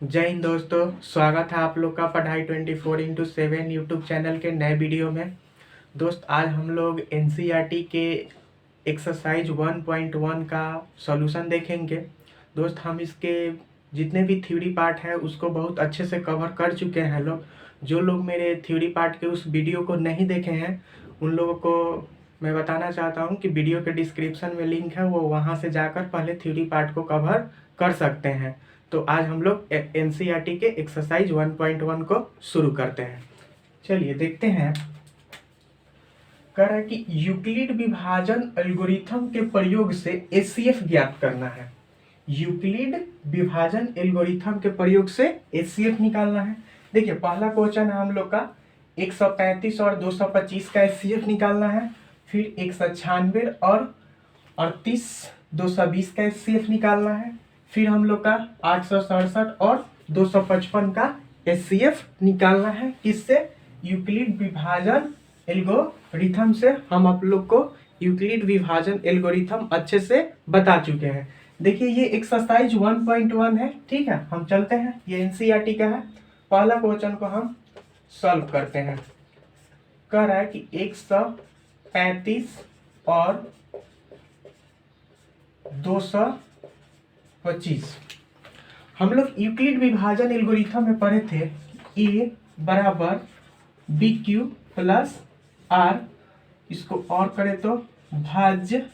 जय हिंद दोस्तों, स्वागत है आप लोग का पढ़ाई 24x7 यूट्यूब चैनल के नए वीडियो में। दोस्त, आज हम लोग एनसीईआरटी के एक्सरसाइज 1.1 का सॉल्यूशन देखेंगे। दोस्त, हम इसके जितने भी थ्योरी पार्ट है उसको बहुत अच्छे से कवर कर चुके हैं लोग। जो लोग मेरे थ्योरी पार्ट के उस वीडियो को नहीं देखे हैं उन लोगों को मैं बताना चाहता हूं कि वीडियो के डिस्क्रिप्शन में लिंक है, वो वहां से जाकर पहले थ्योरी पार्ट को कवर कर सकते हैं। तो आज हम लोग एनसीईआरटी के एक्सरसाइज 1.1 को शुरू करते हैं। चलिए देखते हैं। कह रहा है कि यूक्लिड विभाजन एल्गोरिथम के प्रयोग से एचसीएफ ज्ञात करना है। यूक्लिड विभाजन एल्गोरिथम के प्रयोग से एचसीएफ निकालना है। देखिए, पहला क्वेश्चन है हम लोग का 135 और 225 का एचसीएफ निकालना है। फिर 196 और 38 220 का एचसीएफ निकालना है। फिर हम लोग का 867 और 255 का एचसीएफ निकालना है। किससे? यूक्लिड विभाजन एल्गोरिथम से। हम आप लोग को यूक्लिड विभाजन एल्गोरिथम अच्छे से बता चुके हैं। देखिए, ये एक्सरसाइज 1.1 है। ठीक है, हम चलते हैं। ये एनसीईआरटी का है। पहला क्वेश्चन को हम सॉल्व करते हैं। कह रहा है कि 135 और 225 हम लोग यूक्लिड विभाजन एल्गोरिथम में पढ़े थे। ए बराबर बी क्यू प्लस आर, इसको और करें तो भाज्य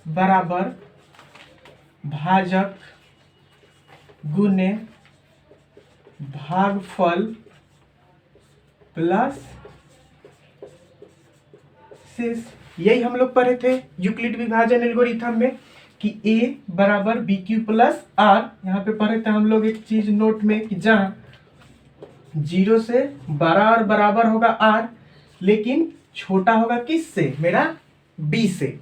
बराबर भाजक गुने भागफल प्लस शेष। यही हम लोग पढ़े थे यूक्लिड विभाजन एल्गोरिथम में कि a बराबर बी क्यू प्लस आर। यहाँ पे पढ़े थे हम लोग एक चीज नोट में कि जहाँ 0 से बड़ा और बराबर होगा r, लेकिन छोटा होगा किससे? मेरा b से।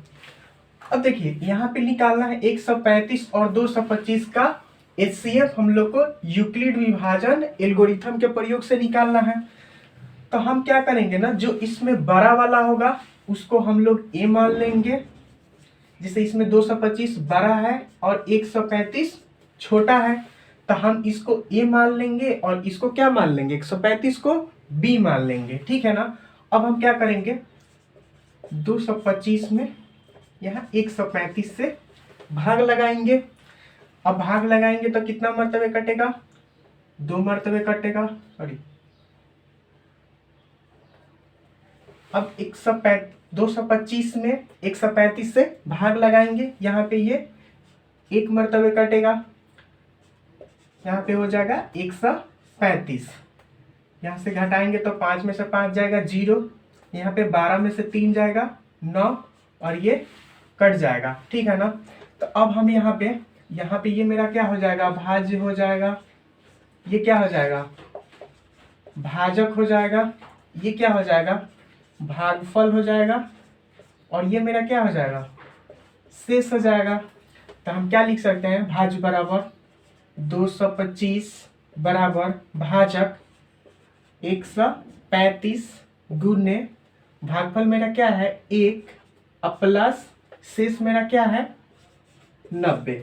अब देखिए, यहाँ पे निकालना है 135 और 225 का एचसीएफ। हम लोग को यूक्लिड विभाजन एल्गोरिथम के प्रयोग से निकालना है। तो हम क्या करेंगे ना, जो इसमें बड़ा वाला होगा उसको हम लोग a मान लेंगे। जिसे इसमें 225 बड़ा है और 135 छोटा है, तो हम इसको a मान लेंगे और इसको क्या मान लेंगे? 135 को b मान लेंगे। ठीक है ना। अब हम क्या करेंगे, 225 में यहाँ 135 से भाग लगाएंगे। अब भाग लगाएंगे तो कितना मर्तबे कटेगा? 2 मर्तबे कटेगा। अरे, अब 225 में 135 से भाग लगाएंगे। यहाँ पे ये 1 मर्तबे कटेगा। यहाँ पे हो जाएगा 135। यहाँ से घटाएंगे तो 5 में से 5 जाएगा 0। यहाँ पे 12 में से 3 जाएगा 9 और ये कट जाएगा। ठीक है ना। तो अब हम यहाँ पे ये मेरा क्या हो जाएगा? भाज्य हो जाएगा। ये क्या हो जाएगा? भाजक हो जाएगा। ये क्या हो जाएगा? भागफल हो जाएगा। और ये मेरा क्या हो जाएगा? शेष हो जाएगा। तो हम क्या लिख सकते हैं? भाज्य बराबर 225 बराबर भाजक 135 गुने भागफल मेरा क्या है? 1 प्लस शेष मेरा क्या है? 90।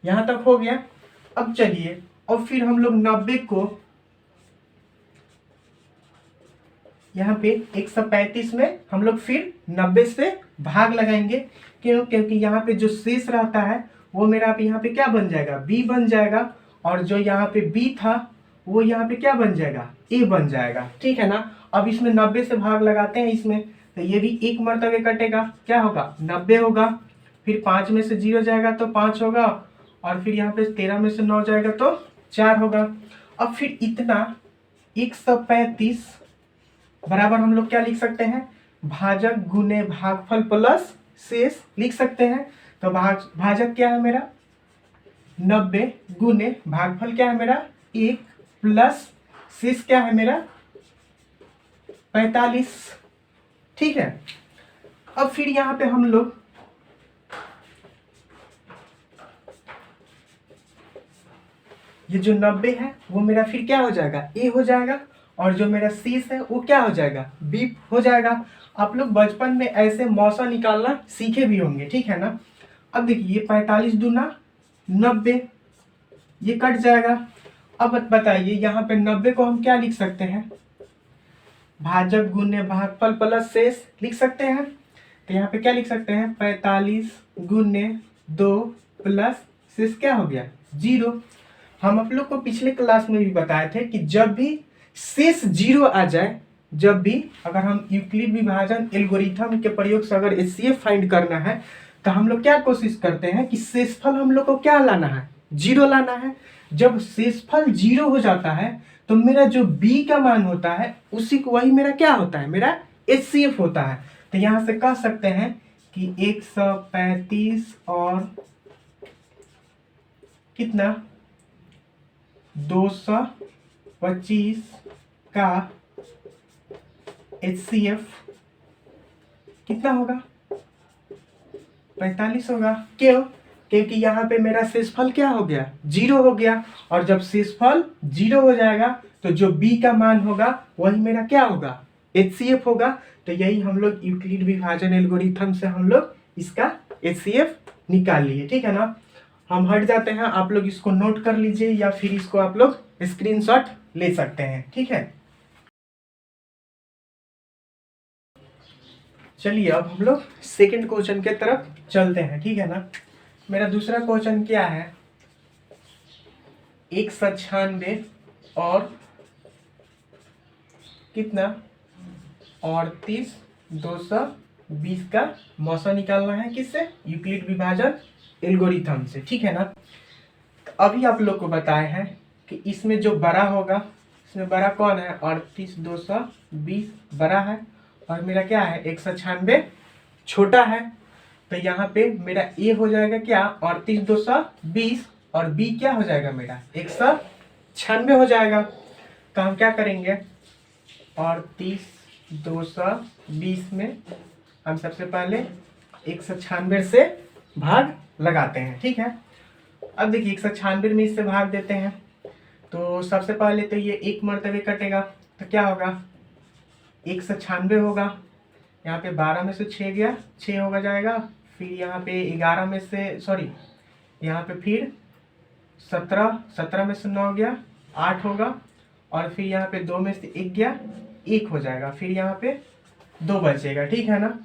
यहां तक हो गया। अब चलिए, और फिर हम लोग 90 को यहाँ पे 135 में हम लोग फिर 90 से भाग लगाएंगे। क्यों? क्योंकि यहाँ पे जो शेष रहता है वो मेरा यहाँ पे क्या बन जाएगा? b बन जाएगा। और जो यहाँ पे b था वो यहाँ पे क्या बन जाएगा? a बन जाएगा। ठीक है ना। अब इसमें 90 से भाग लगाते हैं इसमें, तो ये भी 1 मर्तबे कटेगा। क्या होगा? 90 होगा। फिर 5 में से 0 जाएगा तो 5 होगा। और फिर यहाँ पे 13 में से 9 जाएगा तो 4 होगा। अब फिर इतना 135 बराबर हम लोग क्या लिख सकते हैं? भाजक गुने भागफल प्लस शेष लिख सकते हैं। तो भाजक क्या है मेरा? 90 गुने भागफल क्या है मेरा? 1 प्लस शेष क्या है मेरा? 45। ठीक है। अब फिर यहाँ पे हम लोग ये जो 90 है वो मेरा फिर क्या हो जाएगा? a हो जाएगा। और जो मेरा शेष है वो क्या हो जाएगा? b हो जाएगा। आप लोग बचपन में ऐसे मौसा निकालना सीखे भी होंगे। ठीक है ना। अब देखिए, ये 45 दूना 90, ये कट जाएगा। अब बताइए यहाँ पे 90 को हम क्या लिख सकते हैं, भाजक गुने भागफल प्लस शेष लिख सकते हैं। तो यहाँ पे क्या लिख सकते हैं, 45 गुने 2 प्लस शेष क्या हो गया 0। हम आप लोग को पिछले क्लास में भी बताए थे कि जब भी शेष 0 आ जाए, जब भी अगर हम यूक्लिड विभाजन एल्गोरिथम के प्रयोग से अगर एचसीएफ फाइंड करना है तो हम लोग क्या कोशिश करते हैं कि शेषफल हम लोग को क्या लाना है, 0 लाना है। जब शेषफल 0 हो जाता है तो मेरा जो b का मान होता है उसी को वही मेरा क्या होता है, मेरा एचसीएफ होता है। तो यहां से कह सकते हैं कि 135 और कितना 225 का एचसीएफ कितना होगा, 45 होगा। क्यों, क्योंकि यहाँ पे मेरा शेषफल क्या हो गया, 0 हो गया। और जब शेषफल 0 हो जाएगा तो जो b का मान होगा वही मेरा क्या होगा, एचसीएफ होगा। तो यही हम लोग यूक्लिड विभाजन एल्गोरिथम से हम लोग इसका एचसीएफ निकाल लिए, ठीक है ना। हम हट जाते हैं, आप लोग इसको नोट कर लीजिए या फिर इसको आप लोग स्क्रीनशॉट ले सकते हैं, ठीक है। चलिए अब हम लोग सेकंड क्वेश्चन के तरफ चलते हैं, ठीक है ना। मेरा दूसरा क्वेश्चन क्या है, 196 और कितना 38 220 का मौसा निकालना है, किससे, यूक्लिड विभाजन एल्गोरिथम से, ठीक है ना। अभी आप लोग को बताए हैं कि इसमें जो बड़ा होगा, इसमें बड़ा कौन है, 38 220 बड़ा है और मेरा क्या है 196 छोटा है। तो यहाँ पे मेरा ए हो जाएगा क्या 38 220 और बी क्या हो जाएगा मेरा 196 हो जाएगा। तो हम क्या करेंगे, 38 220 में हम सबसे पहले 196 से भाग लगाते हैं, ठीक है। अब देखिए 196 में इससे भाग देते हैं तो सबसे पहले तो ये एक मर्तबे कटेगा, तो क्या होगा 196 होगा। यहाँ पे 12 में से 6 गया, 6 होगा जाएगा। फिर यहाँ पे 11 में से यहाँ पे फिर 17 में से 9 गया, 8 होगा। और फिर यहाँ पे 2 में से 1 गया, 1 हो जाएगा। फिर यहाँ पे 2 बचेगा, ठीक है ना।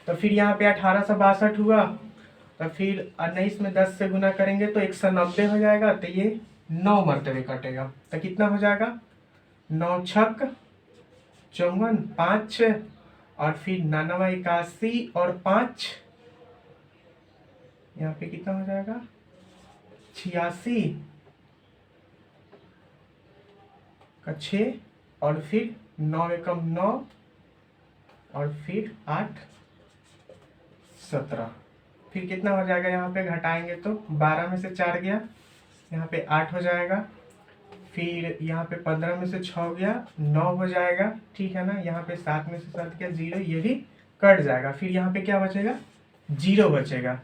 तो फिर यहाँ पे 1862 हुआ। तो फिर 19 में 10 से गुना करेंगे तो 190 हो जाएगा। तो ये 9 मरतबे कटेगा, तो कितना हो जाएगा 9 छक 54 5 6 और फिर 99 81 और 5 यहाँ पे कितना हो जाएगा 86 का 6 और फिर 9 एकम 9 और फिर 8 17। फिर कितना हो जाएगा, यहाँ पे घटाएंगे तो 12 में से 4 गया, यहाँ पे 8 हो जाएगा। फिर यहाँ पे 15 में से 6 गया, 9 हो जाएगा, ठीक है ना। यहाँ पे 7 में से 7 गया 0, ये भी कट जाएगा। फिर यहाँ पे क्या बचेगा 0 बचेगा।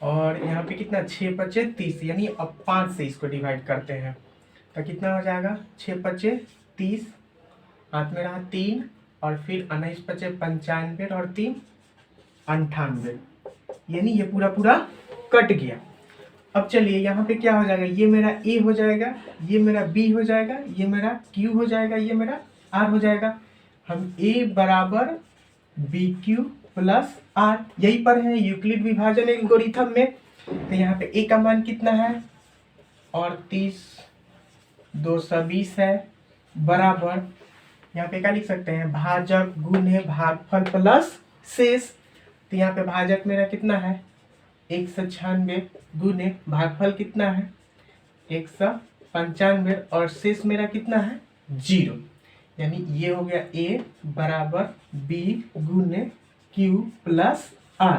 और यहाँ पे कितना 6 बचे 30, यानी अब 5 से इसको डिवाइड करते हैं तो कितना हो जाएगा 6 बचे 30, हाथ में रहा 3 और फिर 19 बचे 95 और 3 98, यानी ये पूरा पूरा कट गया। अब चलिए यहाँ पे क्या हो जाएगा, ये मेरा ए हो जाएगा, ये मेरा बी हो जाएगा, ये मेरा क्यू हो जाएगा, ये मेरा आर हो जाएगा। हम ए बराबर बी क्यू प्लस आर, यही पर है यूक्लिड विभाजन एल्गोरिथम में। तो यहाँ पे ए का मान कितना है 38 220 है, बराबर यहाँ पे क्या लिख सकते हैं भाजक गुने भागफल प्लस शेष। तो यहाँ पे भाजक मेरा कितना है 196 गुने भागफल कितना है 195 और शेष मेरा कितना है 0, यानी ये हो गया a बराबर b गुने q प्लस r।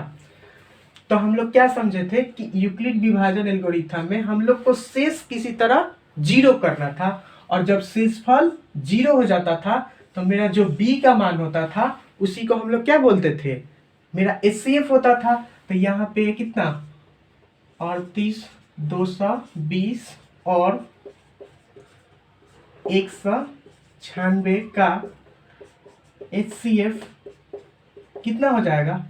तो हम लोग क्या समझे थे कि यूक्लिड विभाजन एल्गोरिथम में हम लोग को शेष किसी तरह 0 करना था, और जब शेषफल 0 हो जाता था तो मेरा जो b का मान होता था उसी को हम लोग क्या बोलते थे, मेरा एचसीएफ होता था। तो यहाँ पे कितना 38 220 और 196 का एचसीएफ कितना हो जाएगा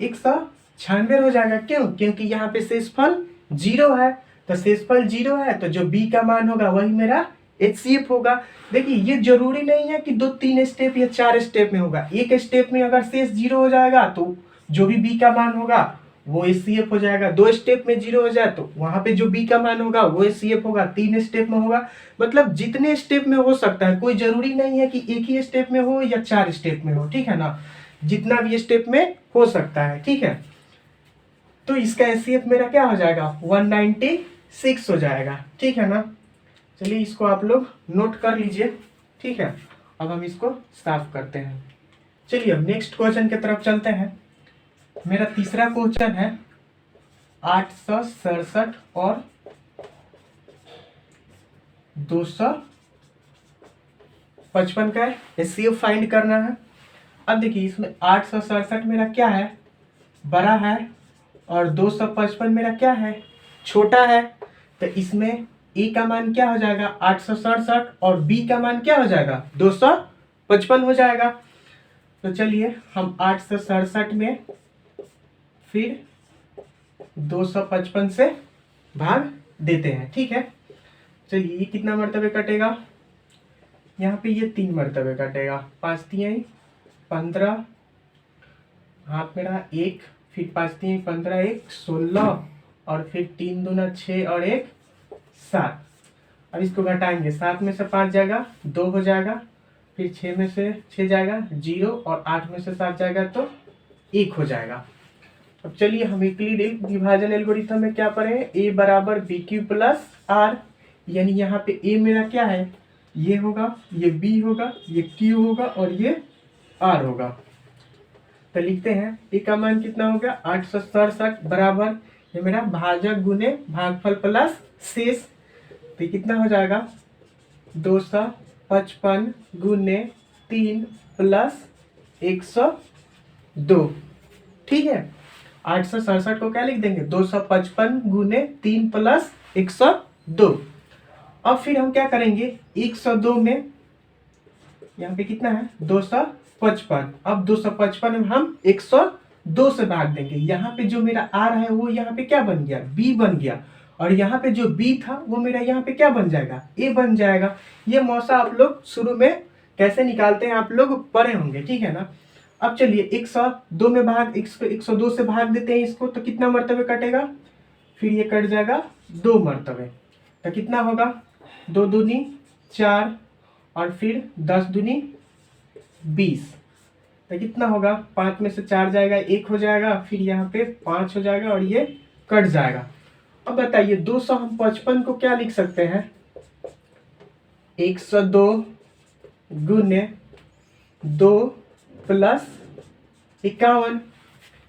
196 हो जाएगा। क्यों, क्योंकि यहाँ पे शेषफल 0 है। तो शेषफल 0 है, तो जो b का मान होगा वही मेरा HCF होगा। देखिए ये जरूरी नहीं है कि 2-3 स्टेप या 4 स्टेप में होगा, एक स्टेप में अगर शेष 0 हो जाएगा तो जो भी b का मान होगा वो HCF हो जाएगा। 2 स्टेप में 0 हो जाए तो वहां पे जो b का मान होगा वो HCF होगा। 3 स्टेप में होगा, मतलब जितने स्टेप में हो सकता है, कोई जरूरी नहीं है कि एक ही स्टेप में हो या 4 स्टेप में हो, ठीक है ना, जितना भी स्टेप में हो सकता है, ठीक है। तो इसका HCF मेरा क्या हो जाएगा, 196 हो जाएगा, ठीक है ना। चलिए इसको आप लोग नोट कर लीजिए, ठीक है। अब हम इसको साफ करते हैं। चलिए अब नेक्स्ट क्वेश्चन की तरफ चलते हैं। मेरा तीसरा क्वेश्चन है 867 और 255 का HCF फाइंड करना है। अब देखिए इसमें 867 मेरा क्या है, बड़ा है, और 255 मेरा क्या है, छोटा है। तो इसमें ए का मान क्या हो जाएगा, 867, और बी का मान क्या हो जाएगा, 255 हो जाएगा। तो चलिए हम 867 में फिर 255 से भाग देते हैं, ठीक है। चलिए ये कितना मरतबे कटेगा, यहाँ पे ये 3 मरतबे कटेगा, 5 3 15, हाथ मेरा 1, फिर 5 3 15, 1 16, और फिर 3 दूना 6 और 1 7। अब इसको घटाएंगे, 7 में से 5 जाएगा 2 हो जाएगा, फिर 6 में से 6 जाएगा 0, और 8 में से 7 जाएगा तो 1 हो जाएगा। अब चलिए हम यूक्लिड विभाजन एल्गोरिथम में क्या पढ़े हैं, a बराबर बी क्यू प्लस आर, यानी यहाँ पे a मेरा क्या है, ये होगा, ये b होगा, ये q होगा और ये r होगा। तो लिखते हैं a का मान कितना हो गया, 867 बराबर ये मेरा भाजक गुने भागफल प्लस शेष। तो ये कितना हो जाएगा, 255 गुने 3 प्लस 102, ठीक है। 867 को क्या लिख देंगे, 255 गुने 3 प्लस 102। अब फिर हम क्या करेंगे, 102 में यहाँ पे कितना है, 255। अब 255 में हम 102 से भाग देंगे। यहाँ पे जो मेरा r है वो यहाँ पे क्या बन गया, b बन गया, और यहाँ पे जो b था वो मेरा यहाँ पे क्या बन जाएगा, a बन जाएगा। ये मौसा आप लोग शुरू में कैसे निकालते हैं आप लोग पढ़े होंगे, ठीक है ना। अब चलिए 102 में भाग 102 से भाग देते हैं इसको, तो कितना मरतबे कटेगा, फिर ये कट जाएगा 2 मरतबे। तो कितना होगा, 2 दूनी 4, और फिर 10 दूनी 20। तो कितना होगा, 5 में से 4 जाएगा 1 हो जाएगा, फिर यहाँ पे 5 हो जाएगा और ये कट जाएगा। अब बताइए 255 को क्या लिख सकते हैं, 102 गुने 2 प्लस 51।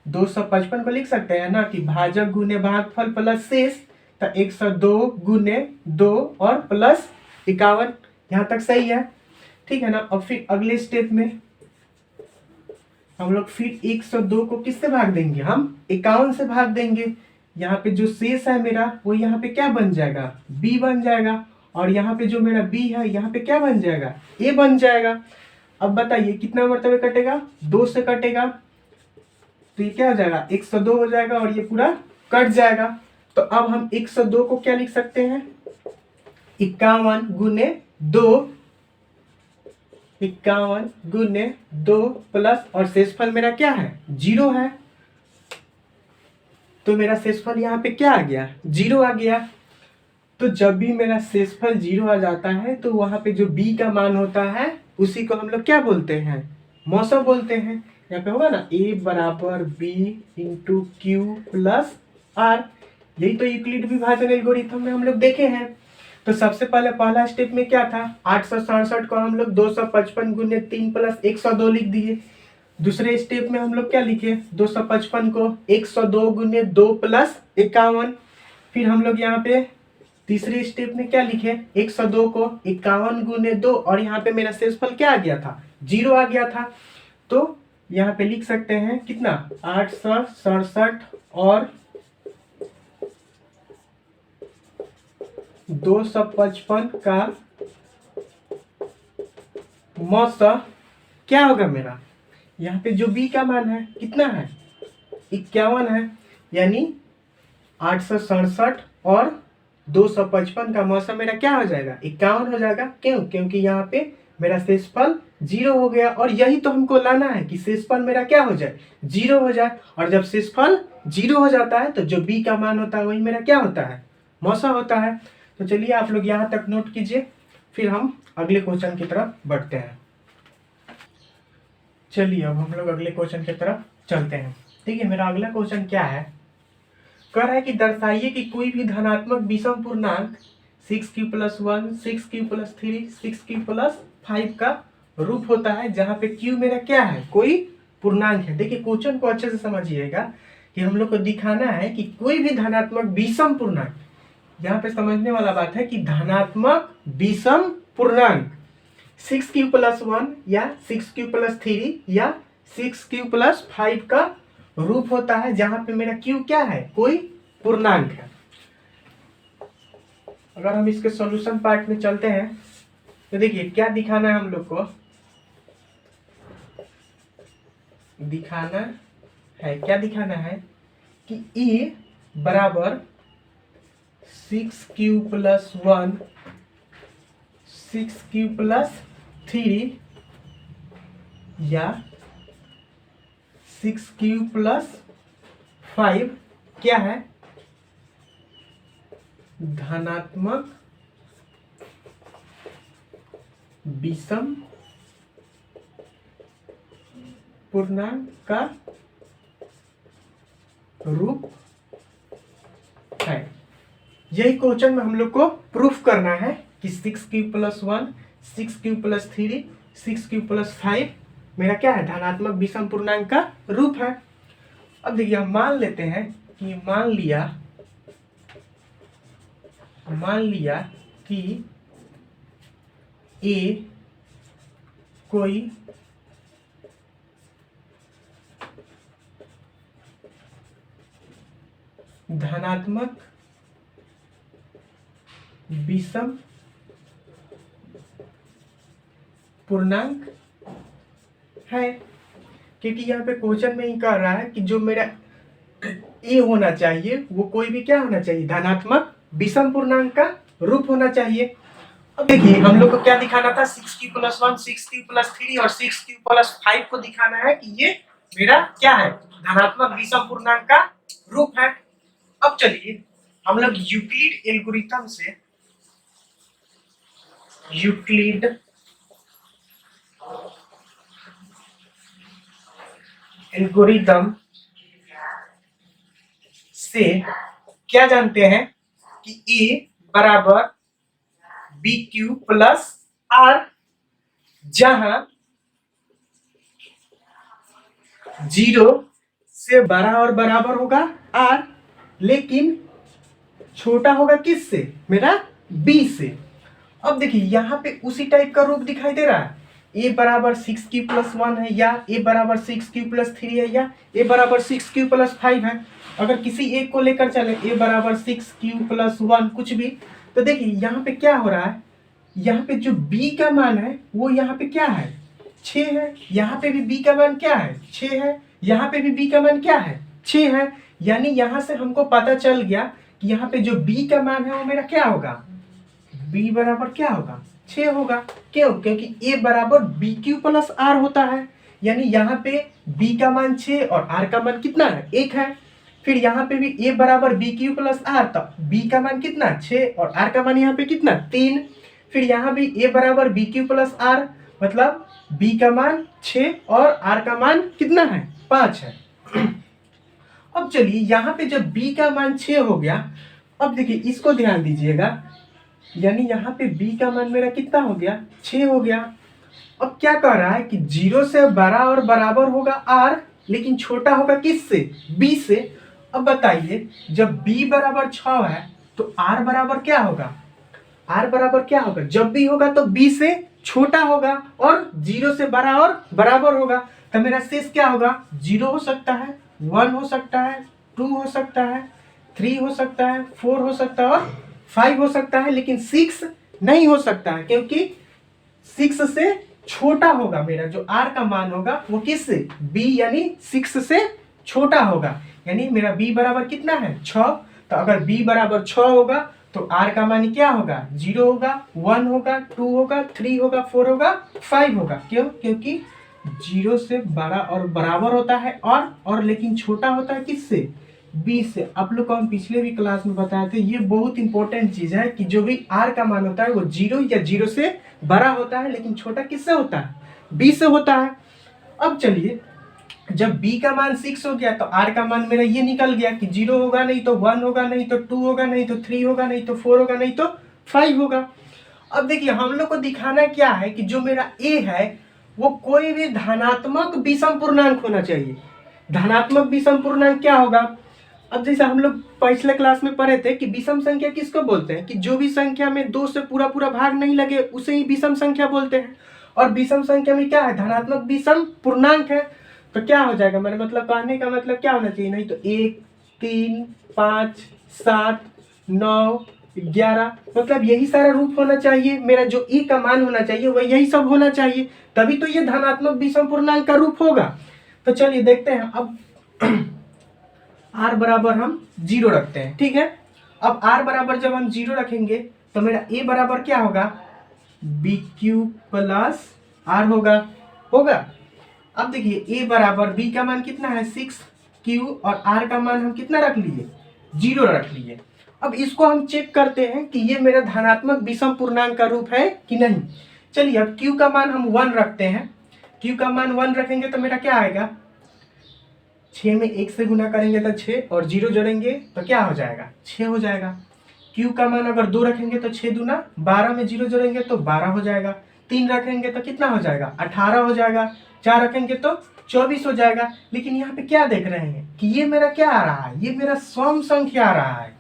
255 को लिख सकते हैं ना कि भाजक गुने भागफल प्लस शेष। तो 102 गुने 2 और प्लस 51, यहाँ तक सही है, ठीक है ना। अब फिर अगले स्टेप में हम लोग फिर 102 को किससे भाग देंगे, हम 51 से भाग देंगे। यहाँ पे जो शेष है मेरा वो यहाँ पे क्या बन जाएगा, b बन जाएगा, और यहाँ पे जो मेरा b है यहाँ पे क्या बन जाएगा, a बन जाएगा। अब बताइए कितना मरतबे कटेगा, 2 से कटेगा, तो ये क्या हो जाएगा, 102 हो जाएगा और ये पूरा कट जाएगा। तो अब हम 102 को क्या लिख सकते हैं, 51 गुने 2, 51 गुने 2 प्लस, और शेषफल मेरा क्या है, 0 है। तो मेरा शेषफल यहाँ पे क्या आ गया, 0 आ गया। तो जब भी मेरा शेषफल 0 आ जाता है तो वहां पे जो b का मान होता है उसी को हम लोग क्या बोलते हैं, मौसा बोलते हैं। यहाँ पे होगा ना a बराबर b into q plus r, यही तो यूक्लिड विभाजन एल्गोरिथम में हम लोग देखे हैं। तो सबसे पहले पहला स्टेप में क्या था, 867 को हम लोग 255 गुने 3 प्लस 102 लिख दिए। दूसरे स्टेप में हम लोग क्या लिखे, 255 को 102 गुने 2 प्लस 51। फिर हम लोग यहाँ पे तीसरे स्टेप में क्या लिखे, 102 को 51 गुने 2, और यहाँ पे मेरा शेषफल क्या आ गया था, 0 आ गया था। तो यहाँ पे लिख सकते हैं कितना, 867 और 255 का मौसा क्या होगा मेरा, यहाँ पे जो b का मान है कितना है, 51 है, यानी 867 और 255 का मौसम मेरा क्या हो जाएगा, 51 हो जाएगा। क्यों? क्योंकि यहाँ पे मेरा शेषफल 0 हो गया, और यही तो हमको लाना है कि शेषफल मेरा क्या हो जाए, 0 हो जाए। और जब शेषफल 0 हो जाता है तो जो b का मान होता है वही मेरा क्या होता है, मौसा होता है। तो चलिए आप लोग यहाँ तक नोट कीजिए, फिर हम अगले क्वेश्चन की तरफ बढ़ते हैं। चलिए अब हम लोग अगले क्वेश्चन की तरफ चलते हैं। ठीक है, मेरा अगला क्वेश्चन क्या है, कह रहा है कि दर्शाइए कि कोई भी धनात्मक विषम पूर्णांक 6q+1, 6q+3, 6q+5 का रूप होता है, जहां पे q मेरा क्या है, कोई पूर्णांक है। देखिए क्वेश्चन को अच्छे से समझिएगा कि हम लोग को दिखाना है कि कोई भी धनात्मक विषम पूर्णांक, यहाँ पे समझने वाला बात है कि धनात्मक विषम पूर्णांक 6q+1 या 6q+3 या 6q+5 का रूप होता है, जहां पे मेरा q क्या है, कोई पूर्णांक है। अगर हम इसके सॉल्यूशन पार्ट में चलते हैं तो देखिए क्या दिखाना है हम लोग को, दिखाना है कि e बराबर 6q+1, 6q+3 या 6q+5 क्या है, धनात्मक विषम पूर्णांक का रूप है। यही क्वेश्चन में हम लोग को प्रूफ करना है कि 6q+1, 6q+3, 6q+5 मेरा क्या है, धनात्मक विषम पूर्णांक का रूप है। अब देखिए हम मान लेते हैं कि मान लिया कि a कोई धनात्मक विषम पूर्णांक है, क्योंकि यहाँ पे क्वेश्चन में ही कह रहा है कि जो मेरा ए होना चाहिए वो कोई भी क्या होना चाहिए, धनात्मक विषम पूर्णांक का रूप होना चाहिए। अब देखिए हम लोग को क्या दिखाना था, 6q+1, 6q+3 और 6q+5 को दिखाना है कि ये मेरा क्या है, धनात्मक विषम पूर्णांक का रूप है। अब चलिए हम लोग यूक्लिड एल्गोरिथम से क्या जानते हैं कि ए बराबर BQ+R, जहां 0 से बड़ा और बराबर होगा R, लेकिन छोटा होगा किससे, मेरा B से। अब देखिए यहाँ पे उसी टाइप का रूप दिखाई दे रहा है, a बराबर 6q+1 है, या a बराबर 6q+3 है, या a बराबर 6q+5 है। अगर किसी एक को लेकर चले a बराबर 6q+1 कुछ भी, तो देखिए यहाँ पे क्या हो रहा है, यहाँ पे जो b का मान है वो यहाँ पे क्या है, 6 है। यहाँ पे भी b का मान क्या है, 6 है। यहाँ पे भी b का मान क्या है, 6 है। यानी यहाँ से हमको पता चल गया कि यहाँ पे जो b का मान है वो मेरा क्या होगा, b बराबर क्या होगा, 6 होगा। क्यों? क्योंकि a बराबर BQ+R होता है, यानी यहाँ पे b का मान 6 और r का मान कितना है, 1 है। फिर यहाँ पे भी a बराबर BQ+R, तो b का मान कितना, 6 और r का मान यहाँ पे कितना, 3। फिर यहाँ भी a बराबर BQ+R, मतलब b का मान 6 और r का मान कितना है, 5 है। अब चलिए यहाँ पे जब b का मान 6 हो गया, अब देखिए इसको ध्यान दीजिएगा, यानी यहाँ पे b का मान मेरा कितना हो गया, 6 हो गया। अब क्या कह रहा है कि 0 से बड़ा और बराबर होगा r, लेकिन छोटा होगा किससे, b से। अब बताइए जब b बराबर 6 है तो r बराबर क्या होगा, r बराबर क्या होगा, जब b होगा तो b से छोटा होगा और 0 से बड़ा और बराबर होगा। तो मेरा शेष क्या होगा, 0 हो सकता है, 1 हो सकता है, 2 हो सकता है, 3 हो सकता है, 4 हो सकता है और 5 हो सकता है, लेकिन 6 नहीं हो सकता है, क्योंकि 6 से छोटा होगा मेरा जो r का मान होगा वो किससे, b यानी 6 से छोटा होगा। यानी मेरा b बराबर कितना है, 6। तो अगर b बराबर 6 होगा तो r का मान क्या होगा, 0 होगा, 1 होगा, 2 होगा, 3 होगा, 4 होगा, 5 होगा। क्यों? क्योंकि 0 से बड़ा और बराबर होता है और लेकिन छोटा होता है किससे, 20 से। आप लोग को हम पिछले भी क्लास में बताए थे, ये बहुत इंपॉर्टेंट चीज है कि जो भी r का मान होता है वो 0 या 0 से बड़ा होता है, लेकिन छोटा किससे होता है, 20 से होता है। अब चलिए, जब b का मान 6 हो गया तो r का मान मेरा ये निकल गया कि 0 होगा नहीं तो 1 होगा नहीं तो 2 होगा नहीं तो 3 होगा नहीं तो 4 होगा नहीं तो 5 होगा। अब देखिए, हम लोग को दिखाना क्या है कि जो मेरा a है वो कोई भी धनात्मक विषम पूर्णांक होना चाहिए। धनात्मक विषम पूर्णांक क्या होगा, अब जैसे हम लोग पिछले क्लास में पढ़े थे कि विषम संख्या किसको बोलते हैं, कि जो भी संख्या में 2 से पूरा पूरा भाग नहीं लगे उसे ही विषम संख्या बोलते हैं। और विषम संख्या में क्या है, धनात्मक विषम पूर्णांक है। तो क्या हो जाएगा, मेरा मतलब कहने का मतलब क्या होना चाहिए, नहीं तो 1, 3, 5, 7, 9, 11, मतलब यही सारा रूप होना चाहिए। मेरा जो ई का मान होना चाहिए वह यही सब होना चाहिए, तभी तो ये धनात्मक विषम पूर्णांक का रूप होगा। तो चलिए देखते हैं। अब r बराबर हम 0 रखते हैं, ठीक है। अब r बराबर जब हम 0 रखेंगे तो मेरा a बराबर क्या होगा, bq प्लस r होगा। अब देखिए a बराबर b का मान कितना है 6q और r का मान हम कितना रख लिए, 0 रख लिए। अब इसको हम चेक करते हैं कि ये मेरा धनात्मक विषम पूर्णांक का रूप है कि नहीं। चलिए, अब q का मान हम 1 रखते हैं। q का मान 1 रखेंगे तो मेरा क्या आएगा, 6 में 1 से गुना करेंगे तो 6 और 0 जोड़ेंगे तो क्या हो जाएगा, 6 हो जाएगा। q का मान अगर 2 रखेंगे तो 6 दूना 12 में 0 जोड़ेंगे तो 12 हो जाएगा। 3 रखेंगे तो कितना हो जाएगा, 18 हो जाएगा। 4 रखेंगे तो 24 हो जाएगा। लेकिन यहाँ पे क्या देख रहे हैं कि ये मेरा क्या आ रहा है, ये मेरा सम संख्या आ रहा है,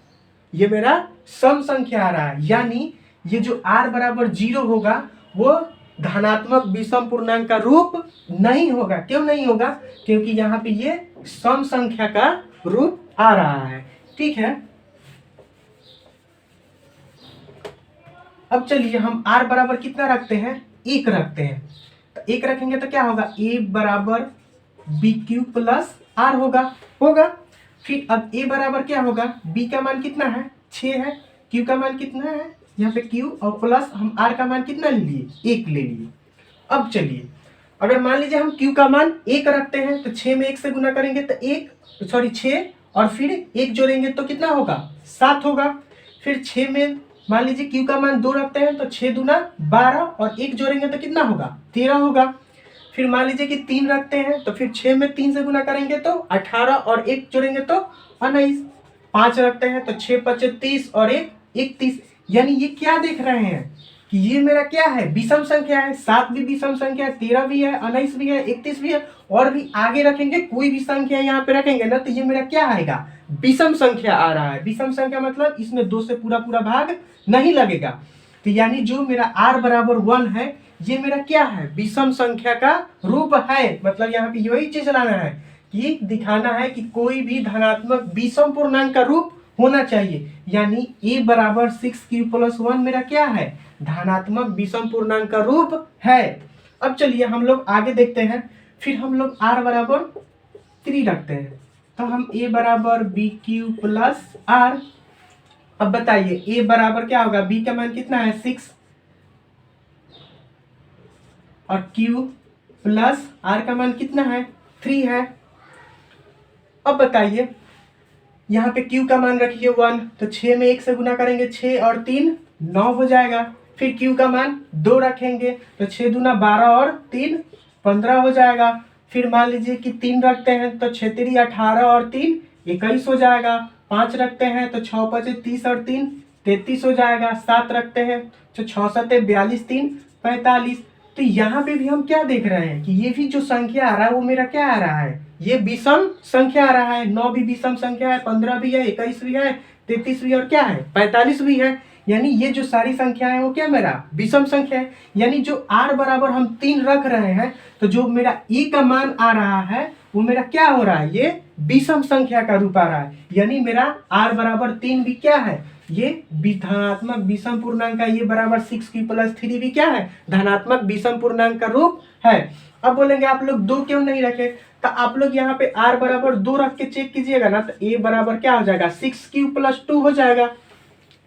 ये मेरा सम संख्या आ रहा है। यानी ये जो r बराबर 0 होगा वो धनात्मक विषम पूर्णांक का रूप नहीं होगा। क्यों नहीं होगा, क्योंकि यहाँ पे ये सम संख्या का रूप आ रहा है, ठीक है। अब चलिए हम r बराबर कितना रखते हैं, 1 रखते हैं। तो 1 रखेंगे तो क्या होगा, a बराबर bq प्लस r होगा। फिर अब a बराबर क्या होगा, b का मान कितना है, 6 है, q का मान कितना है, यहाँ पे q और प्लस हम r का मान कितना ले लिए, 1 ले लिए। अब चलिए, अगर मान लीजिए हम q का मान 1 रखते हैं तो 6 में 1 से गुना करेंगे तो 6 और फिर 1 जोड़ेंगे तो कितना होगा, 7 होगा। फिर 6 में मान लीजिए q का मान 2 रखते हैं तो 6 दूना 12 और 1 जोड़ेंगे तो कितना होगा, 13 होगा। फिर मान लीजिए कि 3 रखते हैं तो फिर 6 में 3 से गुना करेंगे तो 18 और 1 जोड़ेंगे तो 19। 5 रखते हैं तो 6 5 30 और 1 31। यानी ये क्या देख रहे हैं कि ये मेरा क्या है, विषम संख्या है। 7 भी विषम संख्या है, 13 भी है, 19 भी है, 31 भी है, और भी आगे रखेंगे कोई भी संख्या यहाँ पे रखेंगे ना तो ये मेरा क्या आएगा, विषम संख्या आ रहा है। विषम संख्या मतलब इसमें 2 से पूरा पूरा भाग नहीं लगेगा। तो यानी जो मेरा r बराबर 1 है ये मेरा क्या है, विषम संख्या का रूप है। मतलब यहाँ पे यही चीज लाना है कि दिखाना है कि कोई भी धनात्मक विषम पूर्णांक का रूप होना चाहिए। यानी a बराबर 6q प्लस 1 मेरा क्या है, धनात्मक विषम पूर्णांक का रूप है। अब चलिए हम लोग आगे देखते हैं। फिर हम लोग r बराबर 3 रखते हैं तो हम a बराबर bq प्लस r। अब बताइए a बराबर क्या होगा, b का मान कितना है 6 और q प्लस r का मान कितना है 3 है। अब बताइए यहाँ पे q का मान रखिए 1 तो 6 में 1 से गुना करेंगे 6 और 3 9 हो जाएगा। फिर q का मान 2 रखेंगे तो 6 दूना 12 और 3 15 हो जाएगा। फिर मान लीजिए कि 3 रखते हैं तो 6 3 18 और 3 21 हो जाएगा। 5 रखते हैं तो 6 5 30 और 3 33 हो जाएगा। 7 रखते हैं तो 6 7 42 3 45। तो यहाँ पे भी हम क्या देख रहे हैं कि ये भी जो संख्या आ रहा है वो मेरा क्या आ रहा है, ये विषम संख्या आ रहा है। 9 भी विषम संख्या है, 15 भी है, 21 भी है, 33 भी और क्या है 45 भी है। यानी ये जो सारी संख्या है वो क्या मेरा विषम संख्या है। यानी जो r बराबर हम 3 रख रहे हैं तो जो मेरा e का मान आ रहा है वो मेरा क्या हो रहा है, ये विषम संख्या का रूप आ रहा है। यानी मेरा r बराबर 3 भी क्या है, ये धनात्मक विषम पूर्णांक का, ये बराबर 6q प्लस 3 भी क्या है, धनात्मक विषम पूर्णांक का रूप है। अब बोलेंगे आप लोग 2 क्यों नहीं रखे, तो आप लोग यहाँ पे r बराबर 2 रख के चेक कीजिएगा ना तो a बराबर क्या हो जाएगा 6q प्लस 2 हो जाएगा।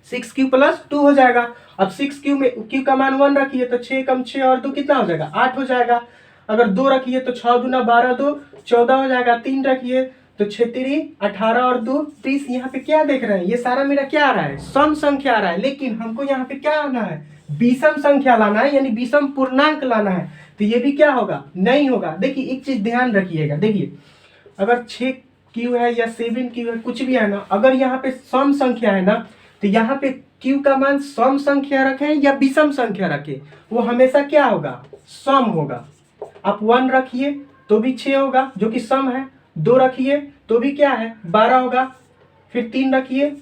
6 क्यू प्लस 2 हो जाएगा। अब 6 क्यू में क्यू का मान 1 रखिए तो 6 कम 6 और 2 कितना हो जाएगा, 8 हो जाएगा। अगर 2 रखिए तो 6 दूना 12, 2 14 हो जाएगा। 3 रखिए तो 6 3 18 और 2 30। यहाँ पे क्या देख रहे हैं, ये सारा मेरा क्या आ रहा है, सम संख्या आ रहा है। लेकिन हमको यहाँ पे क्या आना है, विषम संख्या लाना है, यानी विषम पूर्णांक लाना है। तो ये भी क्या होगा, नहीं होगा। देखिए एक चीज ध्यान रखिएगा, देखिए अगर 6 क्यू है या 7 क्यू है, कुछ भी है ना, अगर यहाँ पे सम संख्या है ना, तो यहाँ पे क्यू का मान सम संख्या रखें या विषम संख्या रखें, वो हमेशा क्या होगा, सम होगा। आप 1 रखिए तो भी 6 होगा जो कि सम है, 2 रखिए तो भी क्या है 12 होगा, फिर 3 रखिए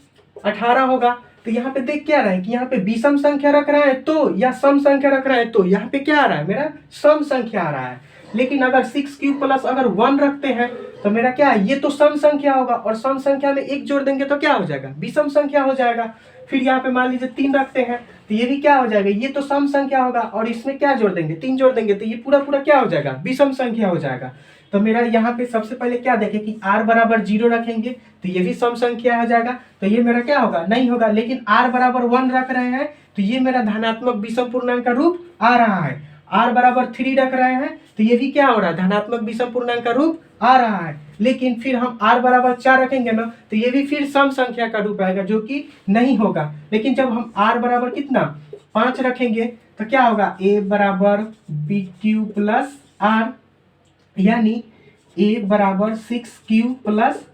18 होगा। तो यहाँ पे देख क्या रहा है कि यहाँ पे विषम संख्या रख रहा है तो, या सम संख्या रख रहा है तो, यहाँ पे क्या आ रहा है, मेरा सम संख्या आ रहा है। लेकिन अगर 6 क्यू प्लस अगर 1 रखते हैं तो मेरा क्या है, ये तो सम संख्या होगा, और सम संख्या में 1 जोड़ देंगे तो क्या हो जाएगा, विषम संख्या हो जाएगा। फिर यहाँ पे मान लीजिए 3 रखते हैं तो ये भी क्या हो जाएगा, ये तो सम संख्या होगा, और इसमें क्या जोड़ देंगे, 3 जोड़ देंगे तो ये पूरा पूरा क्या हो जाएगा, विषम संख्या हो जाएगा। तो मेरा यहाँ पे सबसे पहले क्या देखें कि r बराबर 0 रखेंगे तो ये भी सम संख्या हो जाएगा, तो ये मेरा क्या होगा, नहीं होगा। लेकिन r बराबर 1 रख रहे हैं तो ये मेरा धनात्मक विषम पूर्णांक का रूप आ रहा है। r बराबर 3 रख रहे हैं तो ये भी क्या हो रहा है, धनात्मक विषम पूर्णांक का रूप आ रहा है। लेकिन फिर हम r बराबर 4 रखेंगे ना तो ये भी फिर सम संख्या का रूप आएगा, जो कि नहीं होगा। लेकिन जब हम r बराबर कितना 5 रखेंगे तो क्या होगा, a बराबर बी क्यू प्लस r, यानी a बराबर 6q प्लस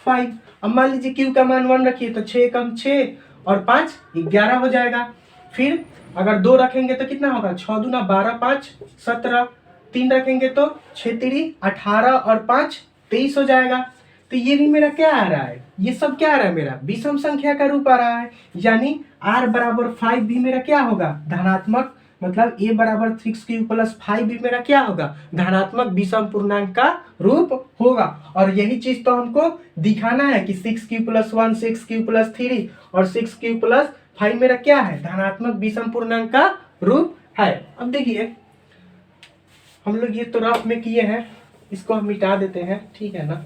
5। अब मान लीजिए q का मान 1 रखिए तो 6 कम 6 और 5 11 हो जाएगा। फिर अगर 2 रखेंगे तो कितना होगा, 6 दूना 12 5 17। 3 रखेंगे तो 6 3 18 और 5 23 हो जाएगा। तो ये भी मेरा क्या आ रहा है, ये सब क्या आ रहा है, मेरा विषम संख्या का रूप आ रहा है। यानी r बराबर 5 भी मेरा क्या होगा, धनात्मक, मतलब a बराबर 6q प्लस 5 भी मेरा क्या होगा, धनात्मक विषम पूर्णांक का रूप होगा। और यही चीज तो हमको दिखाना है कि 6q प्लस 1 6q प्लस 3 और 6q प्लस 5 मेरा क्या है, धनात्मक विषम पूर्णांक का रूप है। अब देखिए हम लोग ये तो रफ में किए हैं, इसको हम मिटा देते हैं, ठीक है ना।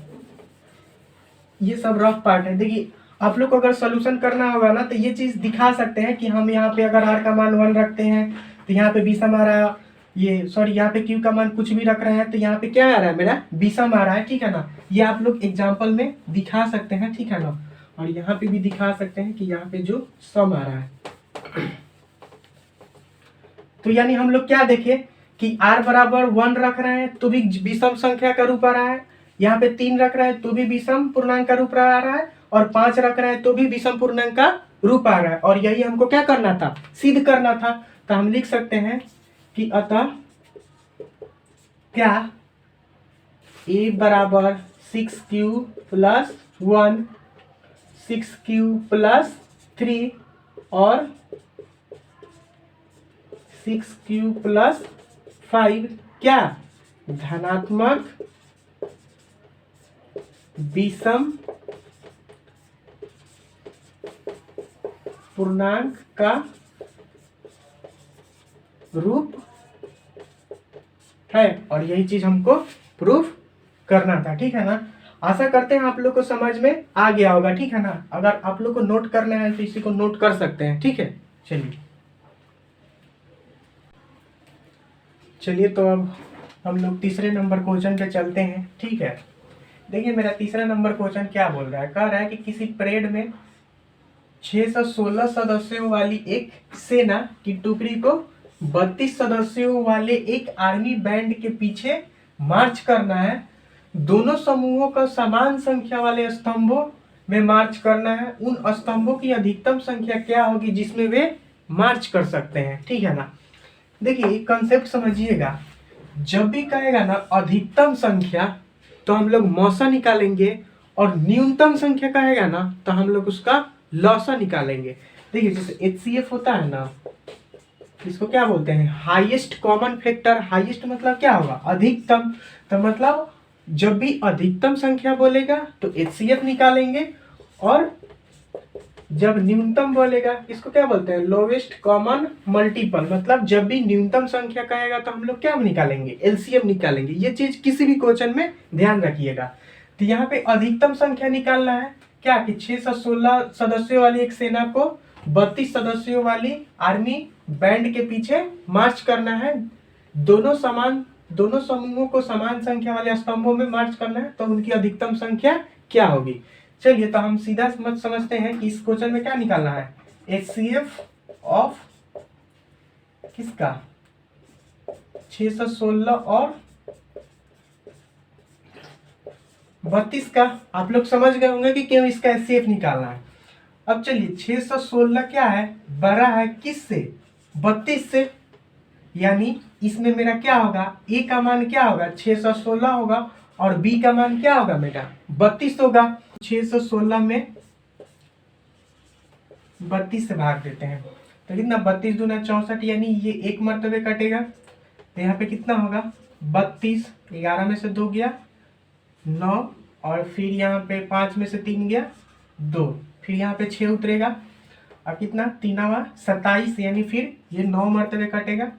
ये सब रफ पार्ट है। देखिए आप लोग को अगर सोल्यूशन करना होगा ना तो ये चीज दिखा सकते हैं कि हम यहाँ पे अगर r का मान 1 रखते हैं तो यहाँ पे विषम आ रहा है, ये सॉरी यहाँ पे q का मान कुछ भी रख रहे हैं तो यहाँ पे क्या आ रहा है, मेरा विषम आ रहा है, ठीक है ना। ये आप लोग एग्जाम्पल में दिखा सकते हैं, ठीक है ना। और यहाँ पे भी दिखा सकते हैं कि यहाँ पे जो सम आ रहा है। तो यानी हम लोग क्या देखे कि r बराबर 1 रख रहे हैं तो भी विषम संख्या का रूप आ रहा है, यहाँ पे 3 रख रहे हैं तो भी विषम पूर्णांक का रूप आ रहा है, और 5 रख रहे हैं तो भी विषम पूर्णांक का रूप आ रहा है। और यही हमको क्या करना था, सिद्ध करना था। तो हम लिख सकते हैं कि अतः क्या a बराबर 6q प्लस 1 6q प्लस 3 और 6q प्लस 5 क्या, धनात्मक विषम पूर्णांक का रूप है। और यही चीज हमको प्रूफ करना था, ठीक है ना। आशा करते हैं आप लोग को समझ में आ गया होगा, ठीक है ना। अगर आप लोग को नोट करना है तो इसी को नोट कर सकते हैं, ठीक है। चलिए तो अब हम लोग तीसरे नंबर क्वेश्चन पे चलते हैं, ठीक है। देखिए मेरा तीसरा नंबर क्वेश्चन क्या बोल रहा है, कह रहा है कि किसी परेड में 616 सदस्यों वाली एक सेना की टुकड़ी को 32 सदस्यों वाले एक आर्मी बैंड के पीछे मार्च करना है। दोनों समूहों का समान संख्या वाले स्तंभों में मार्च करना है। उन स्तंभों की अधिकतम संख्या क्या होगी जिसमें वे मार्च कर सकते हैं, ठीक है ना। देखिए कंसेप्ट समझिएगा, जब भी कहेगा ना अधिकतम संख्या तो हम लोग मौसा निकालेंगे, और न्यूनतम संख्या कहेगा ना तो हम लोग उसका लौसा निकालेंगे। देखिए जैसे HCF होता है ना, इसको क्या बोलते हैं, हाईएस्ट कॉमन फैक्टर। हाईएस्ट मतलब क्या होगा, अधिकतम। तो मतलब जब भी अधिकतम संख्या बोलेगा तो HCF निकालेंगे, और जब न्यूनतम बोलेगा इसको क्या बोलते हैं, लोवेस्ट कॉमन मल्टीपल। मतलब जब भी न्यूनतम संख्या कहेगा तो हम लोग क्या निकालेंगे, LCM निकालेंगे। ये चीज किसी भी क्वेश्चन में ध्यान रखिएगा। तो यहाँ पे अधिकतम संख्या निकालना है क्या, कि 616 सदस्यों वाली एक सेना को 32 सदस्यों वाली आर्मी बैंड के पीछे मार्च करना है, दोनों समूहों को समान संख्या वाले स्तंभों में मार्च करना है, तो उनकी अधिकतम संख्या क्या होगी। चलिए तो हम सीधा समझते हैं कि इस क्वेश्चन में क्या निकालना है, HCF ऑफ किसका 616 और 32 का। आप लोग समझ गए होंगे कि क्यों इसका HCF निकालना है। अब चलिए 616 क्या है, बड़ा है किससे, 32 से, यानी इसमें मेरा क्या होगा, ए का मान क्या होगा 616 होगा और बी का मान क्या होगा मेरा 32 होगा। 616 में 32 से भाग देते हैं तो कितना 32 दूना 64, यानी ये एक मर्तबे कटेगा तो यहाँ पे कितना होगा 32, 11 में से 2 गया 9 और फिर यहाँ पे 5 में से 3 गया 2, फिर यहाँ पे 6 उतरेगा, अब कितना 3 27, यानी फिर ये 9 मर्तबे कटेगा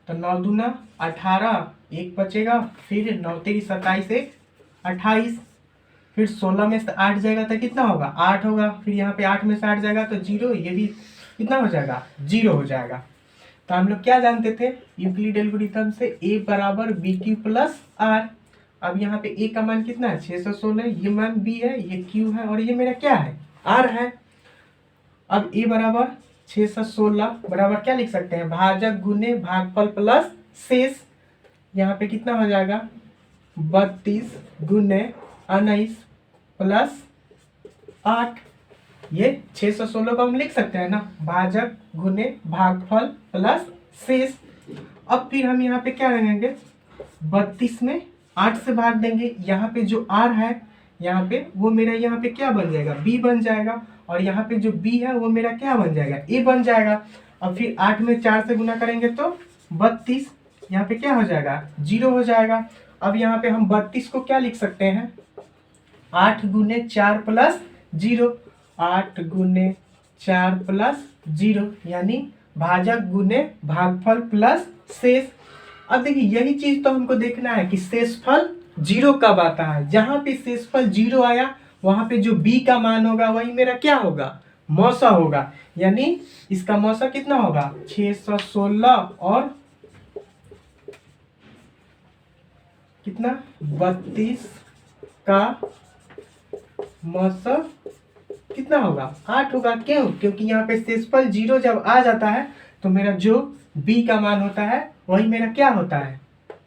तो 9 दूना 18, एक बचेगा, फिर 9 3 27 1 28, फिर 16 में से 8 जाएगा तो कितना होगा 8 होगा, फिर यहाँ पे 8 में से 8 जाएगा तो 0, ये भी कितना हो जाएगा 0 हो जाएगा। तो हम लोग क्या जानते थे यूक्लिड एल्गोरिथम से, a बराबर BQ प्लस R। अब यहाँ पे a का मान कितना है 616, ये मान b है, ये q है और ये मेरा क्या है r है। अब a बराबर 616 बराबर क्या लिख सकते हैं, भाजक गुने भागफल प्लस शेष, यहाँ पे कितना हो जाएगा 32 गुने 19 प्लस 8, ये 616 को हम लिख सकते हैं ना, भाजक गुने भागफल प्लस शेष। अब फिर हम यहाँ पे क्या रखेंगे 32 में 8 से भाग देंगे, यहाँ पे जो r है यहाँ पे वो मेरा यहाँ पे क्या बन जाएगा b बन जाएगा, और यहाँ पे जो b है वो मेरा क्या बन जाएगा a बन जाएगा। अब फिर 8 में 4 से गुना करेंगे तो 32, यहाँ पे क्या हो जाएगा 0 हो जाएगा। अब यहाँ पे हम 32 को क्या लिख सकते हैं 8 गुने 4 प्लस 0, 8 गुने 4 प्लस 0, यानी भाजक गुने भागफल प्लस शेष। अब देखिए यही चीज तो हमको देखना है कि शेषफल 0 कब आता है, जहां पे शेषफल 0 आया वहां पे जो b का मान होगा वही मेरा क्या होगा मौसा होगा, यानी इसका मौसा कितना होगा 616 और कितना 32 का मौसा कितना होगा 8 होगा। क्यों, क्योंकि यहाँ पे शेषफल 0 जब आ जाता है तो मेरा जो b का मान होता है वही मेरा क्या होता है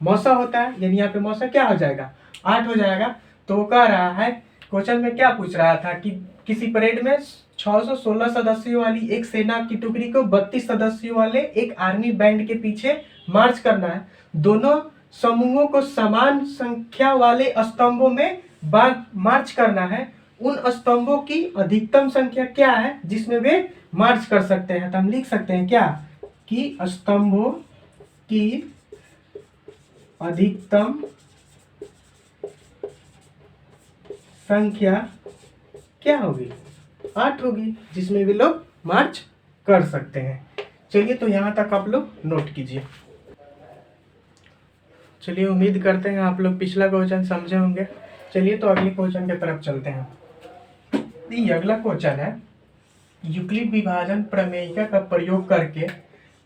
मौसा होता है, यानी यहाँ पे मौसा क्या हो जाएगा 8 हो जाएगा। तो वो कह रहा है क्वेश्चन में क्या पूछ रहा था कि किसी परेड में 616 सदस्यों वाली एक सेना की टुकड़ी को 32 सदस्यों वाले एक आर्मी बैंड के पीछे मार्च करना है, दोनों समूहों को समान संख्या वाले स्तंभों में मार्च करना है, उन स्तंभों की अधिकतम संख्या क्या है जिसमें वे मार्च कर सकते हैं। तो हम लिख सकते हैं क्या कि स्तंभों की अधिकतम संख्या क्या होगी 8 होगी, जिसमें वे लोग मार्च कर सकते हैं। चलिए तो यहाँ तक आप लोग नोट कीजिए। चलिए उम्मीद करते हैं आप लोग पिछला क्वेश्चन समझे होंगे। चलिए तो अगले क्वेश्चन की तरफ चलते हैं। ये अगला क्वेश्चन है, यूक्लिड विभाजन प्रमेयिका का प्रयोग करके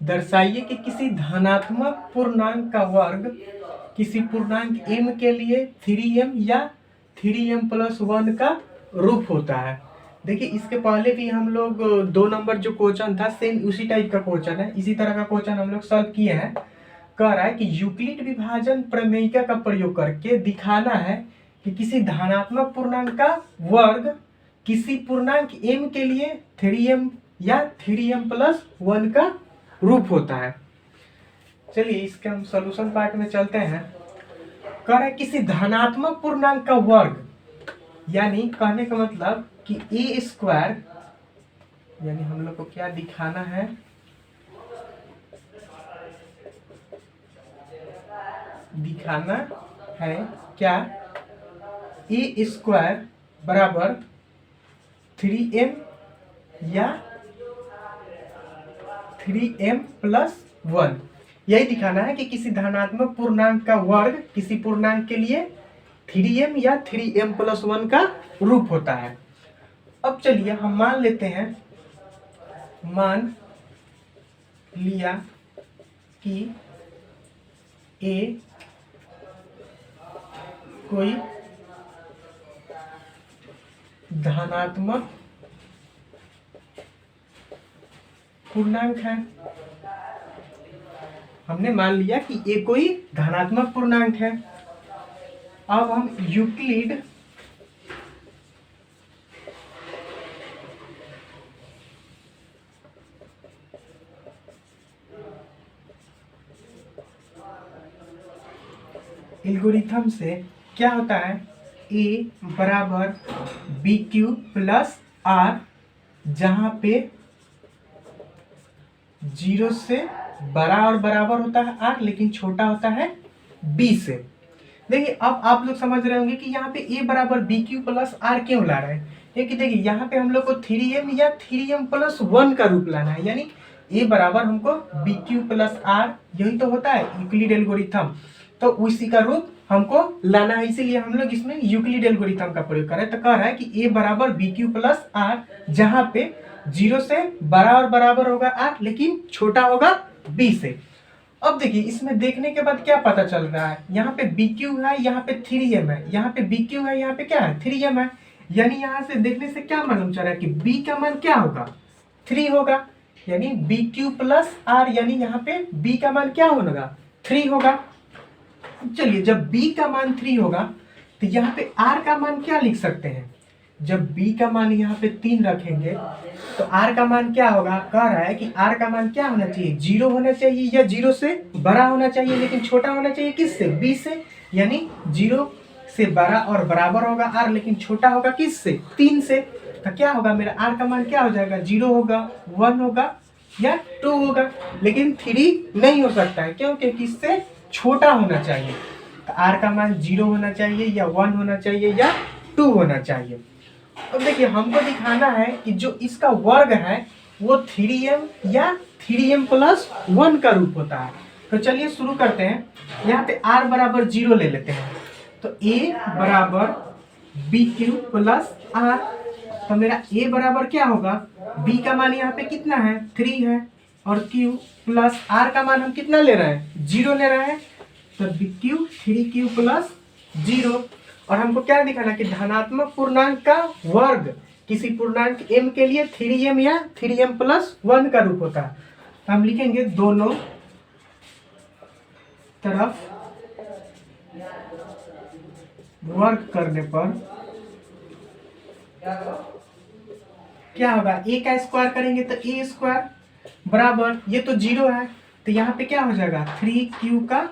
दर्शाइए कि किसी धनात्मक पूर्णांक का वर्ग किसी पूर्णांक m के लिए 3m या 3m+1 का रूप होता है। देखिए इसके पहले भी हम लोग 2 नंबर जो क्वेश्चन था सेम उसी टाइप का क्वेश्चन है, इसी तरह का क्वेश्चन हम लोग सॉल्व किए हैं। कह रहा है कि यूक्लिड विभाजन प्रमेयिका का प्रयोग करके दिखाना है कि किसी धनात्मक पूर्णांक का वर्ग किसी पूर्णांक m के लिए 3m या 3m+1 का रूप होता है। चलिए इसके हम सॉल्यूशन पार्ट में चलते हैं। कह रहा है किसी धनात्मक पूर्णांक का वर्ग, यानी कहने का मतलब कि a², यानी हम लोग को क्या दिखाना है क्या a² बराबर 3m या 3m+1, यही दिखाना है कि किसी धनात्मक पूर्णांक का वर्ग किसी पूर्णांक के लिए 3m या 3m+1 का रूप होता है। अब चलिए हम मान लेते हैं मान लिया कि ए कोई धनात्मक पूर्णांक है। हमने मान लिया कि ए कोई धनात्मक पूर्णांक है। अब हम यूक्लिड एल्गोरिथम से क्या होता है, ए बराबर बी क्यू प्लस आर, जहां पे 0 से बड़ा और बराबर होता है आर, लेकिन छोटा होता है बी से। देखिए अब आप लोग समझ रहे होंगे कि यहाँ पे ए बराबर बी क्यू प्लस आर क्यों ला रहे हैं। क्योंकि देखिए यहाँ पे हम लोग को 3m या 3m प्लस 1 का रूप लाना है, यानी ए बराबर हमको बी क्यू प्लस आर, यही तो होता है यूक्लिड एल्गोरिथम, तो उसी का रूप हमको लाना है। इसीलिए हम लोग इसमें यूक्लिड एल्गोरिथम का प्रयोग कर रहे हैं। तो कह रहा है कि ए बराबर बी क्यू प्लस आर, जहां पे 0 से बड़ा और बराबर होगा आर, लेकिन छोटा होगा बी से। अब देखिए इसमें देखने के बाद क्या पता चल रहा है, यहाँ पे बी क्यू है, यहाँ पे 3m है, यहाँ पे बी क्यू है, यहाँ पे क्या है 3m है। यानी यहाँ से देखने से क्या मालूम चल रहा है कि बी का मान क्या होगा 3 होगा, यानी बी क्यू प्लस आर, यानी यहाँ पे बी का मान क्या होगा 3 होगा। चलिए जब b का मान 3 होगा तो यहाँ पे r का मान क्या लिख सकते हैं, जब b का मान यहाँ पे 3 रखेंगे तो r का मान क्या होगा, कह रहा है कि r का मान क्या होना चाहिए 0 होना चाहिए या 0 से बड़ा होना चाहिए, लेकिन छोटा होना चाहिए किससे, b से। यानी 0 से बड़ा और बराबर होगा r, लेकिन छोटा होगा किससे 3 से। तो क्या होगा मेरा r का मान क्या हो जाएगा, 0 होगा, 1 होगा या 2 होगा, लेकिन 3 नहीं हो सकता है। क्यों, क्योंकि इससे छोटा होना चाहिए। तो r का मान 0 होना चाहिए या 1 होना चाहिए या 2 होना चाहिए। अब देखिए हमको दिखाना है कि जो इसका वर्ग है वो 3m या 3m प्लस 1 का रूप होता है। तो चलिए शुरू करते हैं। यहाँ पे r बराबर 0 ले लेते हैं, तो a बराबर बी क्यू प्लस आर, तो मेरा a बराबर क्या होगा, b का मान यहाँ पे कितना है 3 है, और q प्लस r का मान हम कितना ले रहे हैं 0 ले रहे हैं, तो बी क्यू 3q प्लस 0। और हमको क्या दिखाना कि धनात्मक पूर्णांक का वर्ग किसी पूर्णांक m के लिए 3m या 3m प्लस 1 का रूप होता है। तो हम लिखेंगे दोनों तरफ वर्ग करने पर क्या होगा, a का स्क्वायर करेंगे तो a स्क्वायर बराबर, ये तो 0 है तो यहाँ पे क्या हो जाएगा 3q का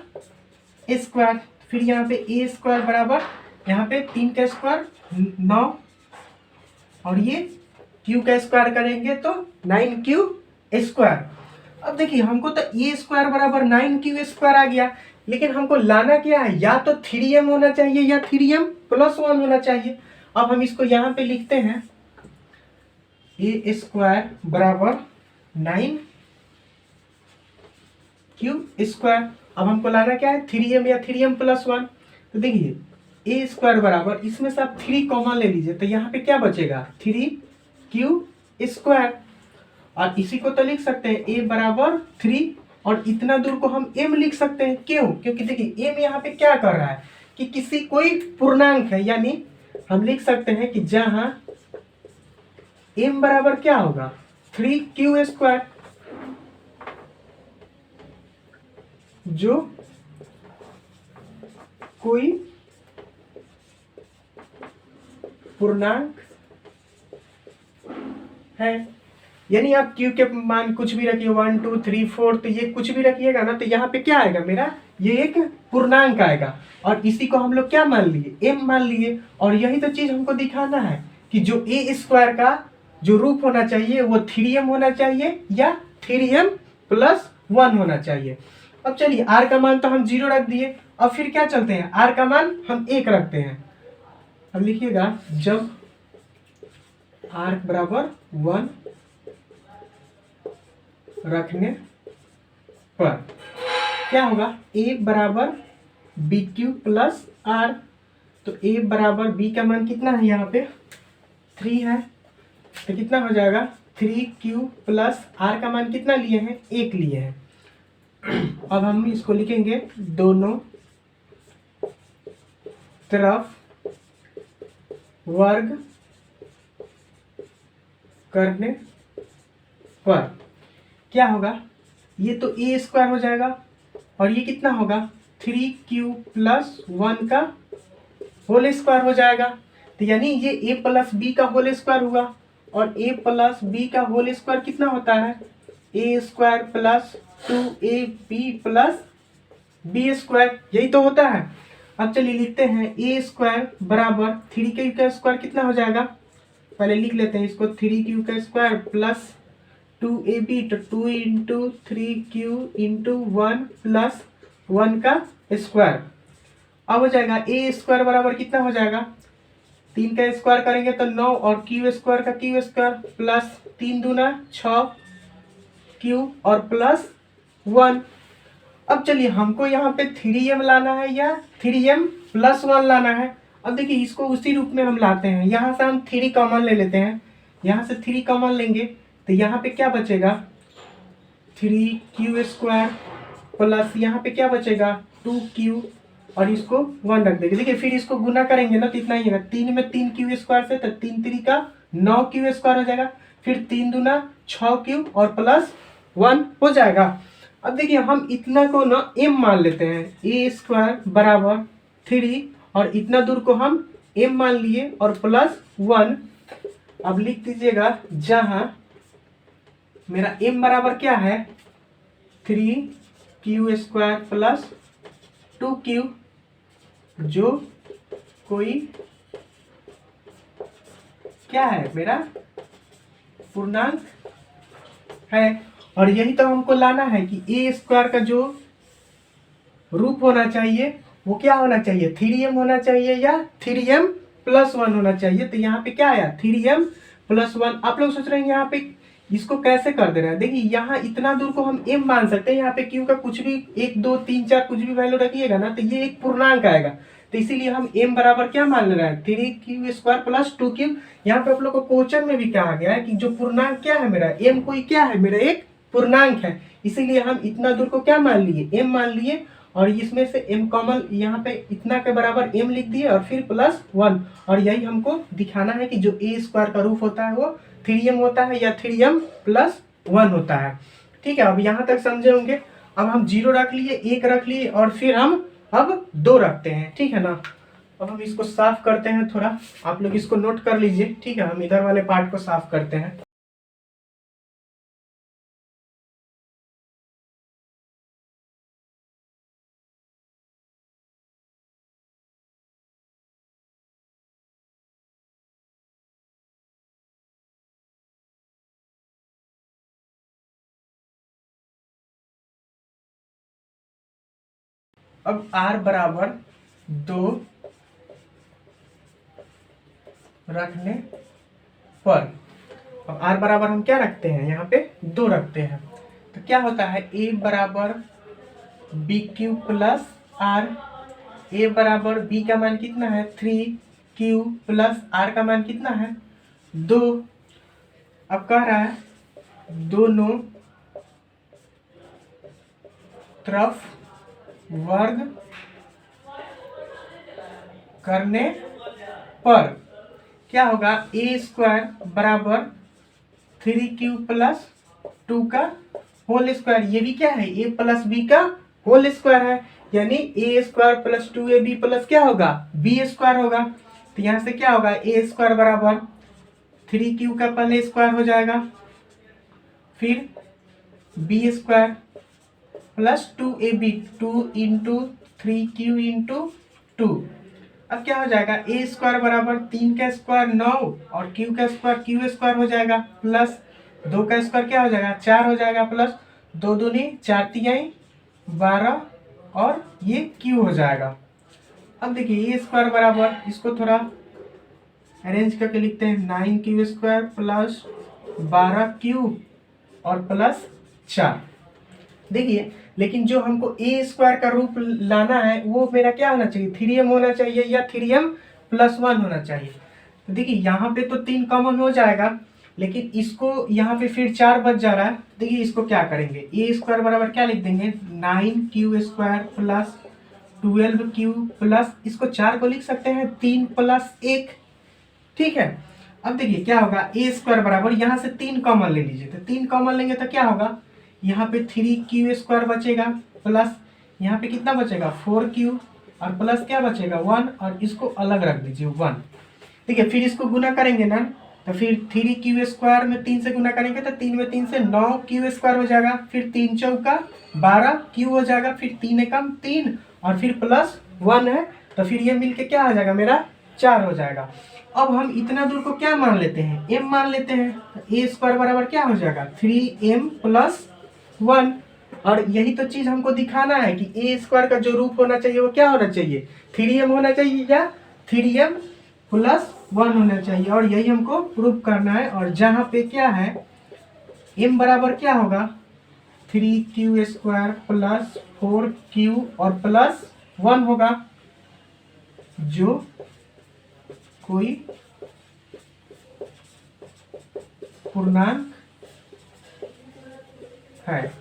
स्क्वायर, फिर यहाँ पे a स्क्वायर बराबर, यहाँ पे 3 का स्क्वायर 9, और ये q का स्क्वायर करेंगे तो 9q स्क्वायर। अब देखिए हमको तो a स्क्वायर बराबर 9q स्क्वायर आ गया, लेकिन हमको लाना क्या है, या तो 3m होना चाहिए या 3m प्लस 1 होना चाहिए। अब हम इसको यहाँ पे लिखते हैं a स्क्वायर बराबर 9q स्क्वायर। अब हमको लाना क्या है 3m या 3m प्लस 1। तो देखिए a स्क्वायर बराबर, इसमें से आप 3 कॉमन ले लीजिए तो यहाँ पे क्या बचेगा 3q स्क्वायर, और इसी को तो लिख सकते हैं a बराबर 3, और इतना दूर को हम m लिख सकते हैं। क्यों, क्योंकि देखिए m यहाँ पे क्या कर रहा है कि किसी कोई पूर्णांक है, यानी हम लिख सकते हैं कि जहां m बराबर क्या होगा 3q स्क्वायर, जो कोई पूर्णांक है, यानी आप q के मान कुछ भी रखिए 1 2 3 4, तो ये कुछ भी रखिएगा ना तो यहाँ पे क्या आएगा मेरा, ये एक पूर्णांक आएगा, और इसी को हम लोग क्या मान लिए m मान लिए। और यही तो चीज हमको दिखाना है कि जो a स्क्वायर का जो रूप होना चाहिए वो 3m होना चाहिए या 3m प्लस 1 होना चाहिए। अब चलिए r का मान तो हम 0 रख दिए, अब फिर क्या चलते हैं, r का मान हम 1 रखते हैं। अब लिखिएगा जब r बराबर 1 रखने पर क्या होगा, a बराबर बी क्यू प्लस आर, तो a बराबर b का मान कितना है यहाँ पे 3 है, तो कितना हो जाएगा 3q प्लस r का मान कितना लिए हैं, 1 लिए हैं। अब हम इसको लिखेंगे दोनों तरफ वर्ग करने पर क्या होगा, ये तो a स्क्वायर हो जाएगा और ये कितना होगा 3q प्लस 1 का होल स्क्वायर हो जाएगा। तो यानी ये a प्लस बी का होल स्क्वायर हुआ और a प्लस बी का होल स्क्वायर कितना होता है, a square plus 2ab plus b square, यही तो होता है। अब चलिए लिखते हैं a स्क्वायर बराबर 3q का स्क्वायर कितना हो जाएगा, पहले लिख लेते हैं इसको 3q का स्क्वायर प्लस 2ab, तो 2 इंटू 3q इंटू 1 प्लस 1 का स्क्वायर। अब हो जाएगा a स्क्वायर बराबर कितना हो जाएगा, 3 का स्क्वायर करेंगे तो 9 और q स्क्वायर का q स्क्वायर प्लस 3 दूना 6q और प्लस 1। अब चलिए हमको यहाँ पे 3m लाना है या 3m प्लस 1 लाना है। अब देखिए इसको उसी रूप में हम लाते हैं, यहाँ से हम 3 कॉमन ले लेते हैं, यहाँ से 3 कॉमन लेंगे तो यहाँ पे क्या बचेगा 3q स्क्वायर प्लस यहाँ पे क्या बचेगा 2q और इसको 1 रख देंगे। देखिए फिर इसको गुना करेंगे ना तो इतना ही होगा, 3 में 3q स्क्वायर से तो 3 3 का 9q स्क्वायर हो जाएगा, फिर 3 दूना 6q और प्लस 1 हो जाएगा। अब देखिए हम इतना को ना m मान लेते हैं, a स्क्वायर बराबर 3 और इतना दूर को हम m मान लिए और प्लस 1। अब लिख दीजिएगा जहां मेरा m बराबर क्या है 3q स्क्वायर प्लस 2q, जो कोई क्या है मेरा पूर्णांक है। और यही तो हमको लाना है कि a स्क्वायर का जो रूप होना चाहिए वो क्या होना चाहिए 3m होना चाहिए या 3m प्लस 1 होना चाहिए। तो यहाँ पे क्या आया 3m प्लस 1। आप लोग सोच रहे हैं यहाँ पे इसको कैसे कर दे रहे हैं, देखिए यहाँ इतना दूर को हम m मान सकते हैं, यहाँ पे q का कुछ भी 1 2 3 4 कुछ भी वैल्यू रखिएगा ना तो ये एक पूर्णांक आएगा, तो इसीलिए हम m बराबर क्या मान रहे हैं 3q स्क्वायर प्लस 2q। यहाँ पे आप लोग को क्वेश्चन में भी कहा गया है कि जो पूर्णांक क्या है मेरा m कोई क्या है मेरा एक पूर्णांक है, इसीलिए हम इतना दूर को क्या मान लिए m मान लिए और इसमें से m कॉमन यहाँ पे इतना के बराबर m लिख दिए और फिर प्लस 1। और यही हमको दिखाना है कि जो a स्क्वायर का रूप होता है वो 3m होता है या 3m प्लस 1 होता है। ठीक है, अब यहाँ तक समझे होंगे। अब हम 0 रख लिए, 1 रख लिए और फिर हम अब 2 रखते हैं, ठीक है ना। अब हम इसको साफ करते हैं थोड़ा, आप लोग इसको नोट कर लीजिए, ठीक है। हम इधर वाले पार्ट को साफ करते हैं। अब r बराबर 2 रखने पर, अब r बराबर हम क्या रखते हैं यहाँ पे 2 रखते हैं तो क्या होता है a बराबर b Q plus r। a बराबर b का मान कितना है 3q प्लस r का मान कितना है 2। अब कह रहा है दोनों तरफ वर्ग करने पर क्या होगा a स्क्वायर बराबर 3q प्लस 2 का होल स्क्वायर, ये भी क्या है a प्लस बी का होल स्क्वायर है, यानी a square plus 2ab plus क्या होगा b स्क्वायर होगा। तो यहाँ से क्या होगा a स्क्वायर बराबर 3q का पहले स्क्वायर हो जाएगा, फिर b square plus 2ab 2 into 3q into 2। अब क्या हो जाएगा a स्क्वायर बराबर 3 का स्क्वायर 9 और q का स्क्वायर q स्क्वायर हो जाएगा प्लस 2 का स्क्वायर क्या हो जाएगा 4 हो जाएगा प्लस 2 दूनी 4 तिहाई 12 और ये q हो जाएगा। अब देखिए a स्क्वायर बराबर इसको थोड़ा अरेंज करके लिखते हैं 9q स्क्वायर प्लस 12q और प्लस 4। देखिए लेकिन जो हमको a स्क्वायर का रूप लाना है वो मेरा क्या होना चाहिए 3m होना चाहिए या 3m प्लस 1 होना चाहिए। तो देखिए यहाँ पे तो 3 कॉमन हो जाएगा लेकिन इसको यहाँ पे फिर 4 बच जा रहा है। देखिए इसको क्या करेंगे, ए स्क्वायर बराबर क्या लिख देंगे, 9q² प्लस 12q प्लस, इसको 4 को लिख सकते हैं 3 प्लस 1। ठीक है, अब देखिए क्या होगा, ए स्क्वायर बराबर यहाँ से 3 कॉमन ले लीजिए, तो 3 कॉमन लेंगे तो क्या होगा, यहाँ पे 3q² बचेगा प्लस यहाँ पे कितना बचेगा 4q और प्लस क्या बचेगा 1, और इसको अलग रख दीजिए 1। ठीक है, फिर इसको गुना करेंगे ना, तो फिर 3q² में 3 से गुना करेंगे तो 3 में 3 से 9q² हो जाएगा, फिर 3 चौका 12q हो जाएगा, फिर 3 एकम 3 और फिर प्लस 1 है, तो फिर ये मिलके क्या हो जाएगा मेरा 4 हो जाएगा। अब हम इतना दूर को क्या मान लेते हैं, m मान लेते हैं, ए स्क्वायर बराबर क्या हो जाएगा 3m प्लस 1। और यही तो चीज हमको दिखाना है कि ए स्क्वायर का जो रूप होना चाहिए वो क्या होना चाहिए 3m होना चाहिए या 3m प्लस 1 होना चाहिए, और यही हमको प्रूफ करना है। और जहां पे क्या है m बराबर क्या होगा 3q² प्लस 4q और प्लस 1 होगा, जो कोई पूर्णांक है।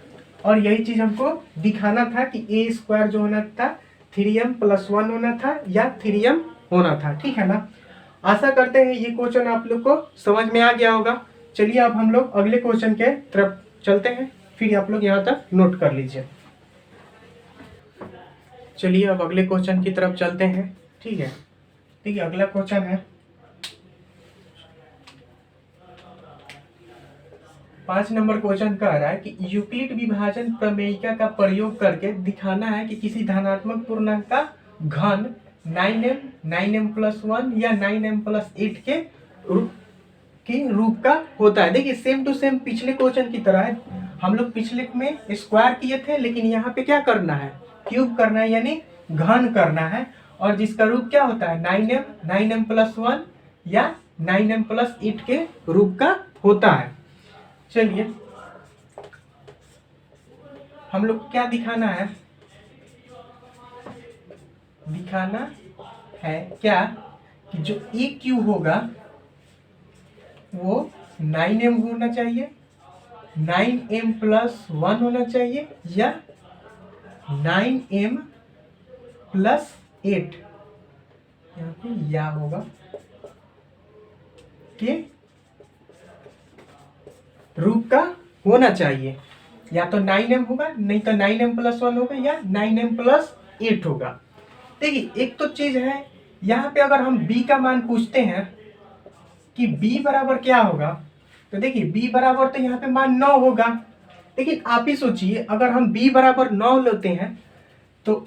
और यही चीज हमको दिखाना था कि ए स्क्वायर जो होना था 3m प्लस 1 होना था या 3m होना था। ठीक है ना, आशा करते हैं ये क्वेश्चन आप लोग को समझ में आ गया होगा। चलिए अब हम लोग अगले क्वेश्चन के तरफ चलते हैं, फिर आप लोग यहाँ तक नोट कर लीजिए। चलिए अब अगले क्वेश्चन की तरफ चलते हैं। ठीक है, ठीक है, अगला क्वेश्चन है 5 नंबर क्वेश्चन कह रहा है कि यूक्लिड विभाजन प्रमेयिका का प्रयोग करके दिखाना है कि किसी धनात्मक पूर्णांक का घन 9m प्लस 1 या 9m प्लस 8 के रूप का होता है। देखिए सेम टू सेम पिछले क्वेश्चन की तरह है, हम लोग पिछले में स्क्वायर किए थे, लेकिन यहाँ पे क्या करना है क्यूब करना है, यानी घन करना है, और जिसका रूप क्या होता है 9m प्लस 1 या 9m प्लस 8 के रूप का होता है। चलिए हम लोग क्या दिखाना है, दिखाना है क्या कि जो ए क्यू होगा वो 9m होना चाहिए, 9m प्लस 1 होना चाहिए या 9m प्लस 8, यहाँ पे या होगा कि रूप का होना चाहिए, या तो 9m होगा, नहीं तो 9m प्लस 1 होगा या 9m प्लस 8 होगा। देखिए एक तो चीज है यहाँ पे, अगर हम b का मान पूछते हैं कि b बराबर क्या होगा, तो देखिए b बराबर तो यहाँ पे मान 9 होगा, लेकिन आप ही सोचिए अगर हम b बराबर 9 लेते हैं तो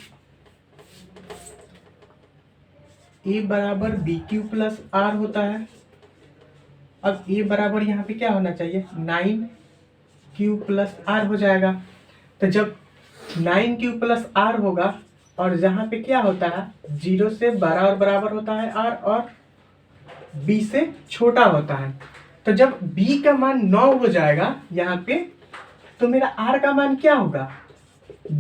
a बराबर bq प्लस r होता है। अब a बराबर यहाँ पे क्या होना चाहिए 9q प्लस r हो जाएगा, तो जब 9q प्लस r होगा और जहाँ पे क्या होता है 0 से बड़ा और बराबर होता है r और b से छोटा होता है, तो जब b का मान 9 हो जाएगा यहाँ पे, तो मेरा r का मान क्या होगा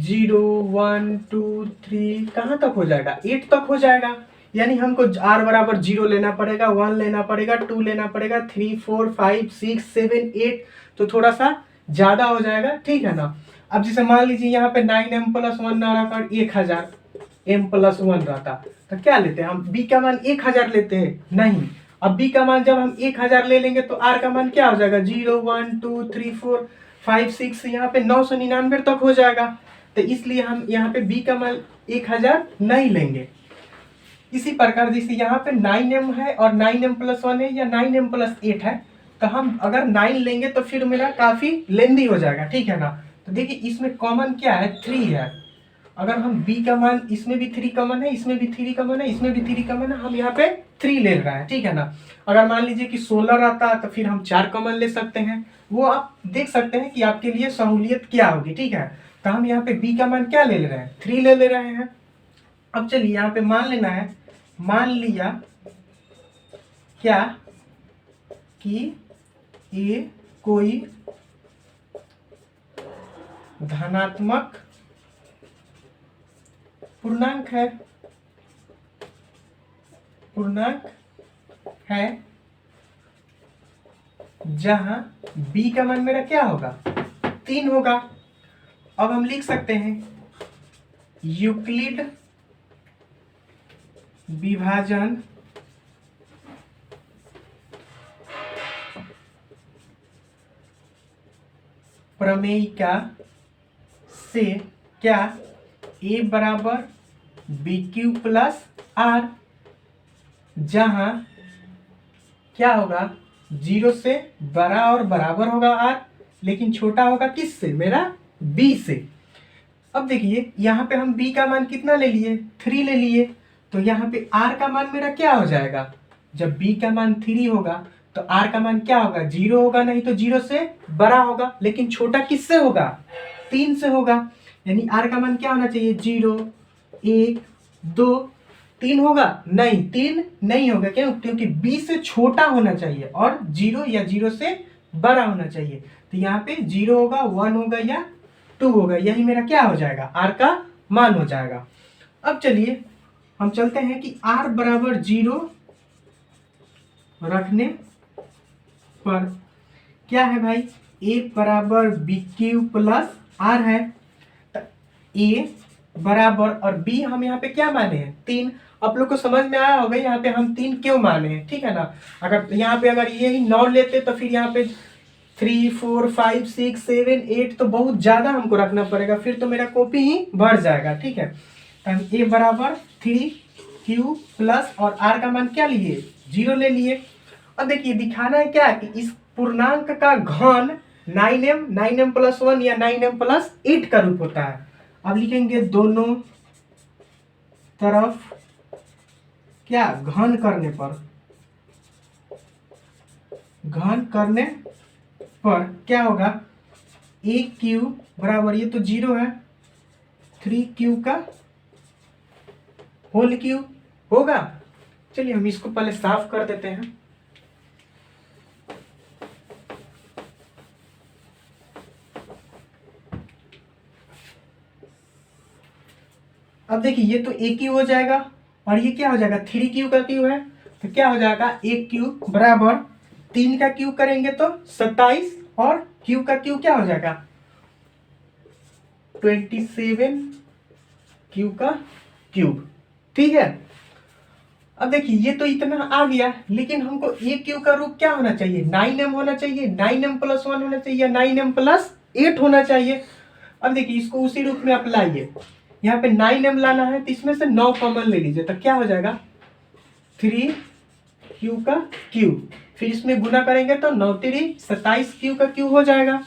0 1 2 3 कहाँ तक हो जाएगा 8 तक हो जाएगा, यानी हमको r बराबर 0 लेना पड़ेगा, 1 लेना पड़ेगा, 2 लेना पड़ेगा, 3 4 5 6 7 8, तो थोड़ा सा ज्यादा हो जाएगा। ठीक है ना, अब जैसे मान लीजिए यहाँ पे 9m प्लस 1 ना रखा 1000 m प्लस 1 रहता, तो क्या लेते हैं हम b का मान 1000 लेते हैं, नहीं, अब b का मान जब हम 1000 ले लेंगे तो r का मान क्या हो जाएगा 0 1 2 3 4 5 6, यहाँ पे 999 तक हो जाएगा, तो इसलिए हम यहाँ पे b का मान 1000 नहीं लेंगे। इसी प्रकार जैसे यहाँ पे 9m है और 9m प्लस 1 है या 9m प्लस 8 है, तो हम अगर 9 लेंगे तो फिर मेरा काफी लेंदी हो जाएगा। ठीक है ना, तो देखिए इसमें कॉमन क्या है 3 है, अगर हम b का मान, इसमें भी 3 कॉमन है, इसमें भी 3 कॉमन है, इसमें भी 3 कॉमन है, हम यहाँ पे 3 ले रहे हैं। ठीक है ना, अगर मान लीजिए कि 16 रहता तो फिर हम 4 कॉमन ले सकते हैं, वो आप देख सकते हैं कि आपके लिए सहूलियत क्या होगी। ठीक है, तो हम यहाँ पे b का मान क्या ले रहे हैं 3 ले रहे हैं। अब चलिए यहाँ पे मान लेना है, मान लिया क्या कि ये कोई धनात्मक पूर्णांक है, जहां b का मान मेरा क्या होगा 3 होगा। अब हम लिख सकते हैं यूक्लिड विभाजन प्रमेयिका से क्या a बराबर बी क्यू प्लस आर, जहां क्या होगा 0 से बड़ा और बराबर होगा r, लेकिन छोटा होगा किससे मेरा b से। अब देखिए यहाँ पे हम b का मान कितना ले लिए 3 ले लिए, तो यहाँ पे r का मान मेरा क्या हो जाएगा, जब b का मान 3 होगा तो r का मान क्या होगा 0 होगा, नहीं तो 0 से बड़ा होगा, लेकिन छोटा किससे होगा 3 से होगा। यानी r का मान क्या होना चाहिए 0 1 2 3 होगा, नहीं 3 नहीं होगा, क्यों, क्योंकि b से छोटा होना चाहिए और 0 या 0 से बड़ा होना चाहिए। तो यहाँ पे 0 होगा 1 होगा या 2 होगा, यही मेरा क्या हो जाएगा r का मान हो जाएगा। अब चलिए हम चलते हैं कि r बराबर 0 रखने पर क्या है भाई a बराबर बी क्यू प्लस आर है, तो a बराबर और b हम यहाँ पे क्या माने हैं 3। आप लोग को समझ में आया होगा यहाँ पे हम 3 क्यों माने हैं, ठीक है ना। अगर यहाँ पे अगर ये ही 9 लेते तो फिर यहाँ पे 3 4 5 6 7 8 तो बहुत ज्यादा हमको रखना पड़ेगा, फिर तो मेरा कॉपी ही भर जाएगा, ठीक है। तो हम a बराबर 3q प्लस और r का मान क्या लिए 0 ले लिए। अब देखिए दिखाना है क्या कि इस पूर्णांक का घन 9m प्लस 1 या 9m प्लस 8 का रूप होता है। अब लिखेंगे दोनों तरफ क्या घन करने पर क्या होगा a क्यू बराबर ये तो 0 है 3q का होल क्यू होगा। चलिए हम इसको पहले साफ कर देते हैं। अब देखिए ये तो a क्यू हो जाएगा और ये क्या हो जाएगा 3q का क्यू है, तो क्या हो जाएगा a क्यू बराबर 3 का क्यू करेंगे तो 27 और q का क्यू क्या हो जाएगा 27 q का क्यूब, ठीक है। अब देखिए ये तो इतना आ गया, लेकिन हमको a क्यू का रूप क्या होना चाहिए 9m होना चाहिए, 9m प्लस 1 होना चाहिए, 9m प्लस 8 होना चाहिए। अब देखिए इसको उसी रूप में आप लाइए, यहाँ पे 9m लाना है तो इसमें से 9 कॉमन ले लीजिए, तो क्या हो जाएगा 3q का क्यूब, फिर इसमें गुना करेंगे तो 9 3 27q का क्यूब हो जाएगा।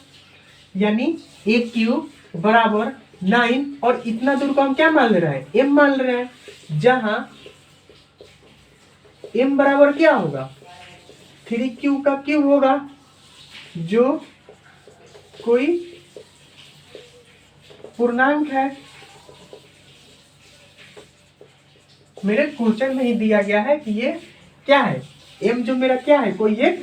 यानी a क्यूब बराबर 9 और इतना दूर को हम क्या मान ले रहे हैं m मान ले रहे हैं, जहां m बराबर क्या होगा 3q का क्यूब होगा, जो कोई पूर्णांक है। मेरे क्वेश्चन में ही दिया गया है कि ये क्या है m जो मेरा क्या है कोई एक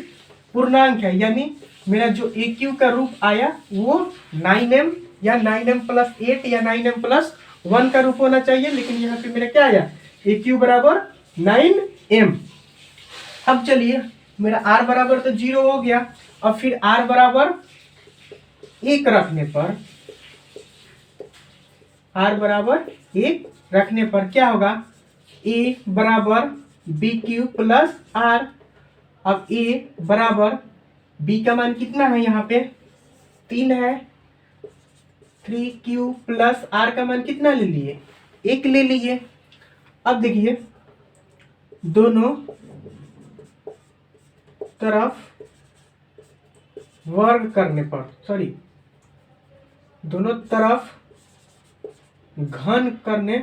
पूर्णांक है, यानी मेरा जो a क्यू का रूप आया वो 9m या 9m प्लस 8 या 9m प्लस 1 का रूप होना चाहिए, लेकिन यहाँ पे मेरा क्या आया a क्यू बराबर 9m। अब चलिए मेरा r बराबर तो 0 हो गया, अब फिर r बराबर 1 रखने पर क्या होगा a बराबर बी क्यू प्लस आर। अब a बराबर b का मान कितना है यहाँ पे 3 है, 3q प्लस r का मान कितना ले लिए 1 ले लिए। अब देखिए दोनों तरफ वर्ग करने पर दोनों तरफ घन करने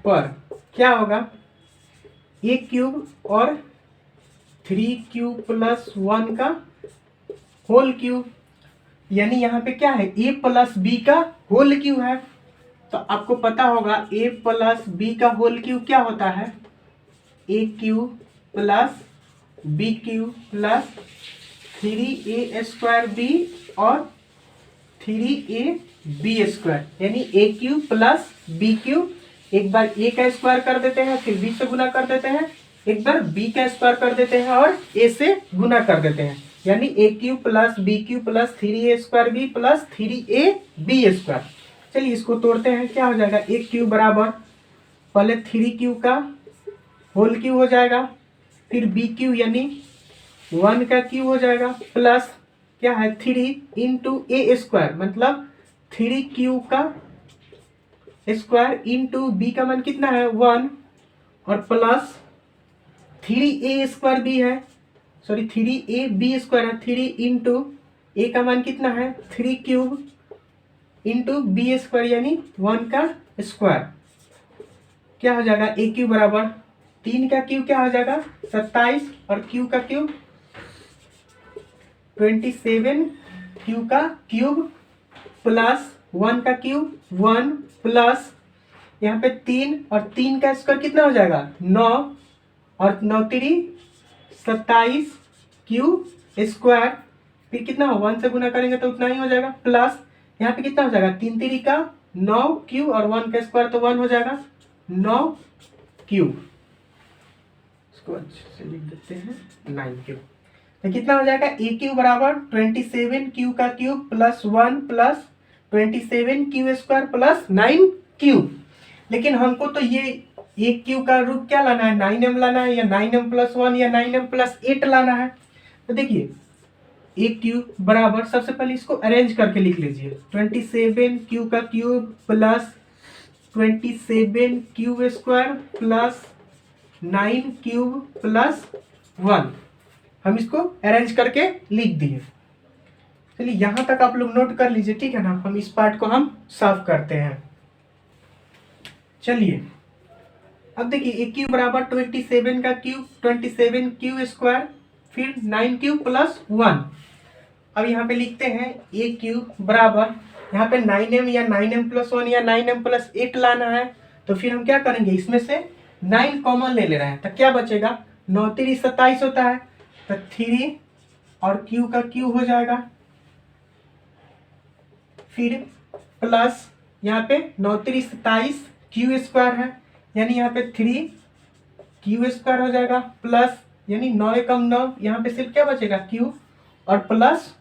पर क्या होगा a क्यूब और 3q प्लस 1 का होल क्यूब, यानी यहाँ पे क्या है a प्लस b का होल क्यूब है। तो आपको पता होगा a प्लस b का होल क्यूब क्या होता है a cube plus b cube plus 3a square b और 3ab स्क्वायर, यानी a cube plus b cube, एक बार a का स्क्वायर कर देते हैं फिर b से गुना कर देते हैं एक बार बी का स्क्वायर कर देते हैं और ए से गुना कर देते हैं, यानी a cube plus b Q plus 3a² b plus 3ab²। चलिए इसको तोड़ते हैं, क्या हो जाएगा, ए क्यू बराबर पहले 3q का होल क्यू हो जाएगा, फिर बी क्यू यानी 1 का क्यू हो जाएगा, प्लस क्या है 3 × a² मतलब 3q का स्क्वायर इंटू बी का मान कितना है 1 और प्लस 3a² बी है, सॉरी 3ab² है, 3 × a का मान कितना है 3³ इंटू b² यानी 1 का स्क्वायर। क्या हो जाएगा ए क्यू बराबर 3 का क्यू क्या हो जाएगा 27 और क्यू का क्यूब 27 क्यू का क्यूब प्लस 1 का क्यूब 1 प्लस यहाँ पे 3 और 3 का स्क्वायर कितना हो जाएगा 9 और 9 3 27 क्यू स्क्वायर, फिर कितना हो 1 से गुना करेंगे तो उतना ही हो जाएगा, प्लस यहाँ पे कितना हो जाएगा 3 3 का 9 क्यू और 1 का स्क्वायर तो 1 हो जाएगा 9 क्यूब, इसको अच्छे से लिख देते हैं 9 क्यूब। तो कितना हो जाएगा ए क्यू बराबर 27 क्यू का cube plus 1 plus 27 Q square plus 9 cube. लेकिन हमको तो ये ए क्यू का रूप क्या लाना है 9m लाना है, या 9m + 1 या 9m + 8 लाना है। तो देखिए ए क्यू बराबर सबसे पहले इसको अरेंज करके लिख लीजिए 27 क्यू का cube plus 27 Q square plus 9 cube plus 1, हम इसको अरेंज करके लिख दिए। चलिए यहाँ तक आप लोग नोट कर लीजिए, ठीक है ना। हम इस पार्ट को हम सॉल्व करते हैं। चलिए अब देखिए ए क्यू बराबर 27 का क्यूब 27 क्यू स्क्वायर फिर 9 क्यूब प्लस 1। अब यहाँ पे लिखते हैं ए क्यू बराबर यहाँ पे 9m या 9m + 1 या 9m + 8 लाना है, तो फिर हम क्या करेंगे इसमें से 9 कॉमन ले रहे हैं, तो क्या बचेगा 9 3 27 होता है, तो 3 और क्यू का क्यू हो जाएगा, फिर प्लस यहाँ पे 9 3 27 क्यू स्क्वायर है यानी यहाँ पे 3 क्यू स्क्वायर हो जाएगा, प्लस यानी 9 × 9 यहाँ पे सिर्फ क्या बचेगा क्यू और प्लस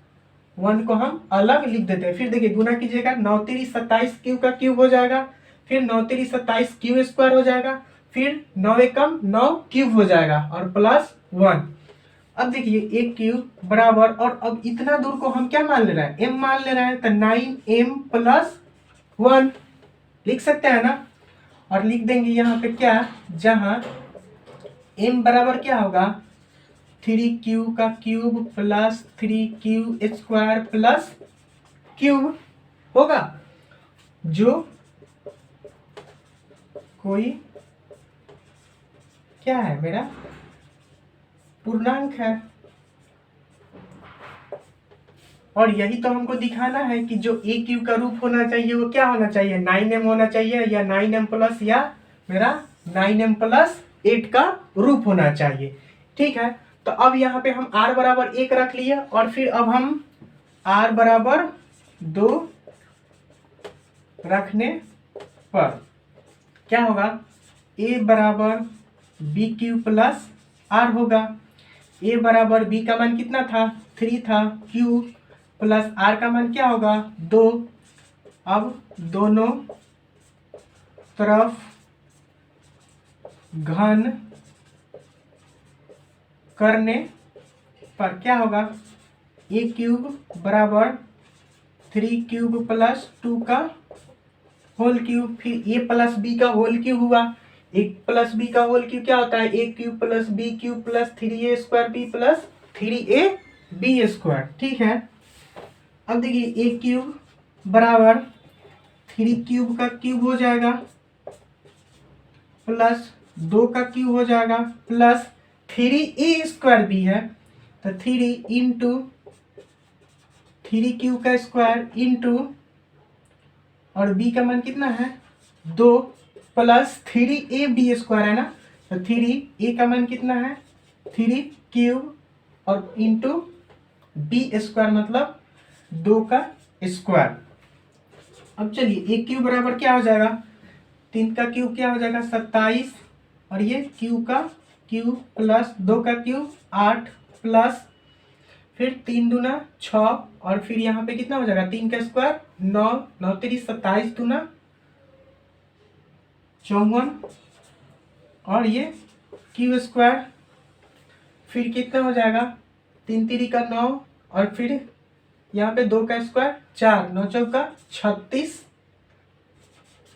1 को हम अलग लिख देते हैं। फिर देखिए गुना कीजिएगा 9 3 27 क्यू का क्यूब हो जाएगा, फिर 9 3 27 क्यू स्क्वायर हो जाएगा, फिर 9 × 9 क्यूब हो जाएगा और प्लस 1। अब देखिए ए क्यूब बराबर, और अब इतना दूर को हम क्या मान ले रहे हैं m मान ले रहे हैं, तो 9m + 1 लिख सकते हैं ना। और लिख देंगे यहाँ पे क्या, जहाँ m बराबर क्या होगा 3q का cube plus 3q square plus cube होगा, जो कोई क्या है मेरा पूर्णांक है। और यही तो हमको दिखाना है कि जो ए क्यू का रूप होना चाहिए वो क्या होना चाहिए 9m होना चाहिए, या 9m प्लस या मेरा 9m + 8 का रूप होना चाहिए, ठीक है। तो अब यहाँ पे हम r बराबर 1 रख लिए, और फिर अब हम r बराबर 2 रखने पर क्या होगा a बराबर बी क्यू प्लस r होगा। a बराबर b का मान कितना था 3 था, q प्लस r का मान क्या होगा 2। अब दोनों तरफ घन करने पर क्या होगा ए क्यूब बराबर 3q + 2 का होल क्यूब, फिर a + b का होल क्यूब हुआ, a + b का होल क्यूब क्या होता है a cube + b cube + 3a² b + 3ab², ठीक है। अब देखिए ए क्यूब बराबर 3q का क्यूब हो जाएगा प्लस 2 का क्यूब हो जाएगा प्लस 3a² भी है, तो 3 × 3q का स्क्वायर इंटू और b का मान कितना है 2 प्लस 3ab² है ना, तो 3a का मान कितना है 3 और इंटू b² मतलब 2 का स्क्वायर। अब चलिए ए क्यूब बराबर क्या हो जाएगा 3 का क्यूब क्या हो जाएगा 27 और ये क्यू का क्यूब प्लस 2 का क्यूब 8 प्लस फिर 3 दूना 6 और फिर यहाँ पे कितना हो जाएगा 3 का स्क्वायर 9, 9 3 27 दूना 54 और ये क्यू स्क्वायर फिर कितना हो जाएगा 3 3 का 9 और फिर यहाँ पे 2 का स्क्वायर 4, 9 चौका 36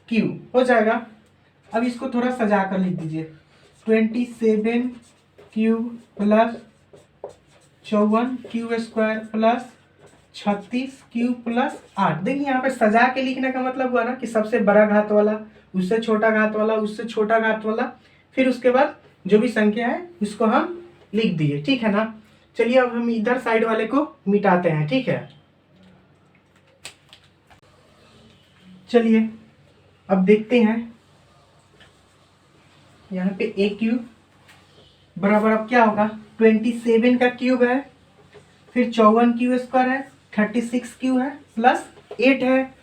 क्यू हो जाएगा। अब इसको थोड़ा सजा कर लिख दीजिए 27 cube plus 54 Q square plus 36 Q plus 8। देखिए यहाँ पे सजा के लिखने का मतलब हुआ ना कि सबसे बड़ा घात वाला, उससे छोटा घात वाला, उससे छोटा घात वाला, फिर उसके बाद जो भी संख्या है उसको हम लिख दिए, ठीक है ना। चलिए अब हम इधर साइड वाले को मिटाते हैं, ठीक है। चलिए अब देखते हैं यहाँ पे ए क्यूब बराबर अब क्या होगा 27 का क्यूब है, फिर 54 क्यू स्क्वायर है, 36 क्यू है प्लस 8 है।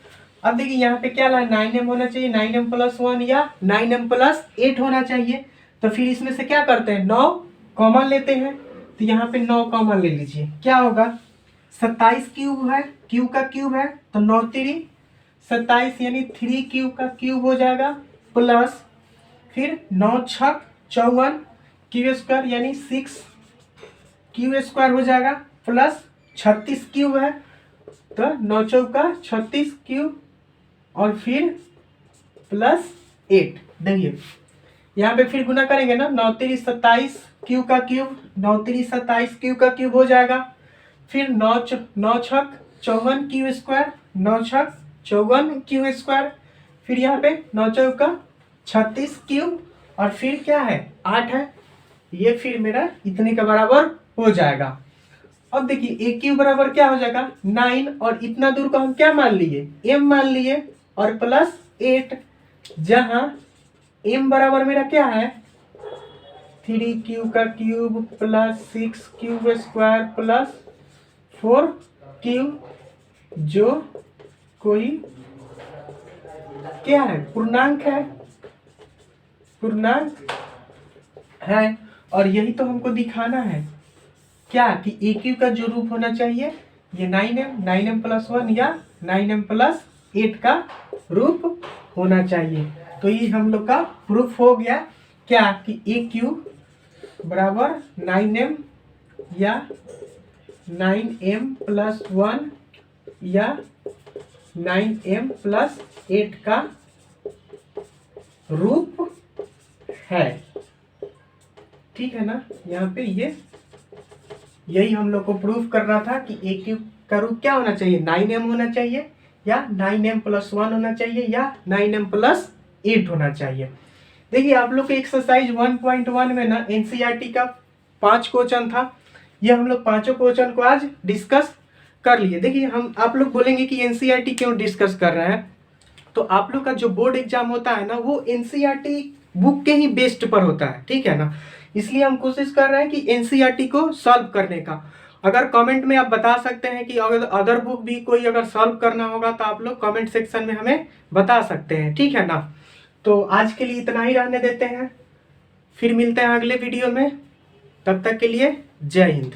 अब देखिए यहाँ पे क्या ला 9m होना चाहिए, 9m प्लस 1 या 9m प्लस 8 होना चाहिए। तो फिर इसमें से क्या करते हैं 9 कॉमन लेते हैं, तो यहाँ पे 9 कॉमन ले लीजिए, क्या होगा 27 क्यूब है, क्यू का क्यूब है तो 9 3 27 यानी 3 क्यूब का क्यूब हो जाएगा प्लस फिर 9 6 54 क्यू स्क्वायर यानी 6 क्यू स्क्वायर हो जाएगा प्लस 36 क्यूब है तो 9 चौका 36 क्यूब और फिर प्लस 8। देखिए यहाँ पे फिर गुना करेंगे ना 9 3 27 क्यू का क्यूब, 9 3 27 क्यू का क्यूब हो जाएगा, फिर 9 6 54 क्यू स्क्वायर, 9 6 54 क्यू स्क्वायर, फिर यहाँ पे 9 चौका 36 क्यूब और फिर क्या है 8 है, ये फिर मेरा इतने का बराबर हो जाएगा। अब देखिए ए क्यूब बराबर क्या हो जाएगा 9 और इतना दूर को हम क्या मान लिए m मान लिए और प्लस 8, जहां m बराबर मेरा क्या है 3 क्यू का cube plus 6 cube square plus 4 cube, जो कोई क्या है पूर्णांक है, पूर्णांक है। और यही तो हमको दिखाना है क्या कि ए क्यू का जो रूप होना चाहिए ये 9m प्लस 1 या 9m प्लस 8 का रूप होना चाहिए। तो ये हम लोग का प्रूफ हो गया क्या कि ए क्यू बराबर 9m या 9m प्लस 1 या 9m प्लस 8 का रूप है, ठीक है ना। यहाँ पे ये यही हम लोग को प्रूफ करना था कि ए क्यूब का रूप क्या होना चाहिए 9m होना चाहिए या 9m प्लस 1 होना चाहिए या 9m प्लस 8 होना चाहिए। देखिए आप लोग के एक्सरसाइज 1.1 में ना एनसीईआरटी का 5 क्वेश्चन था, ये हम लोग पांचों क्वेश्चन को आज डिस्कस कर लिए। देखिए हम आप लोग बोलेंगे कि एनसीईआरटी क्यों डिस्कस कर रहे हैं, तो आप लोग का जो बोर्ड एग्जाम होता है ना वो एनसीईआरटी बुक के ही बेस्ड पर होता है, ठीक है ना। इसलिए हम कोशिश कर रहे हैं कि एनसीईआरटी को सॉल्व करने का। अगर कमेंट में आप बता सकते हैं कि अगर अदर बुक भी कोई अगर सॉल्व करना होगा तो आप लोग कमेंट सेक्शन में हमें बता सकते हैं, ठीक है ना। तो आज के लिए इतना ही रहने देते हैं, फिर मिलते हैं अगले वीडियो में, तब तक के लिए जय हिंद।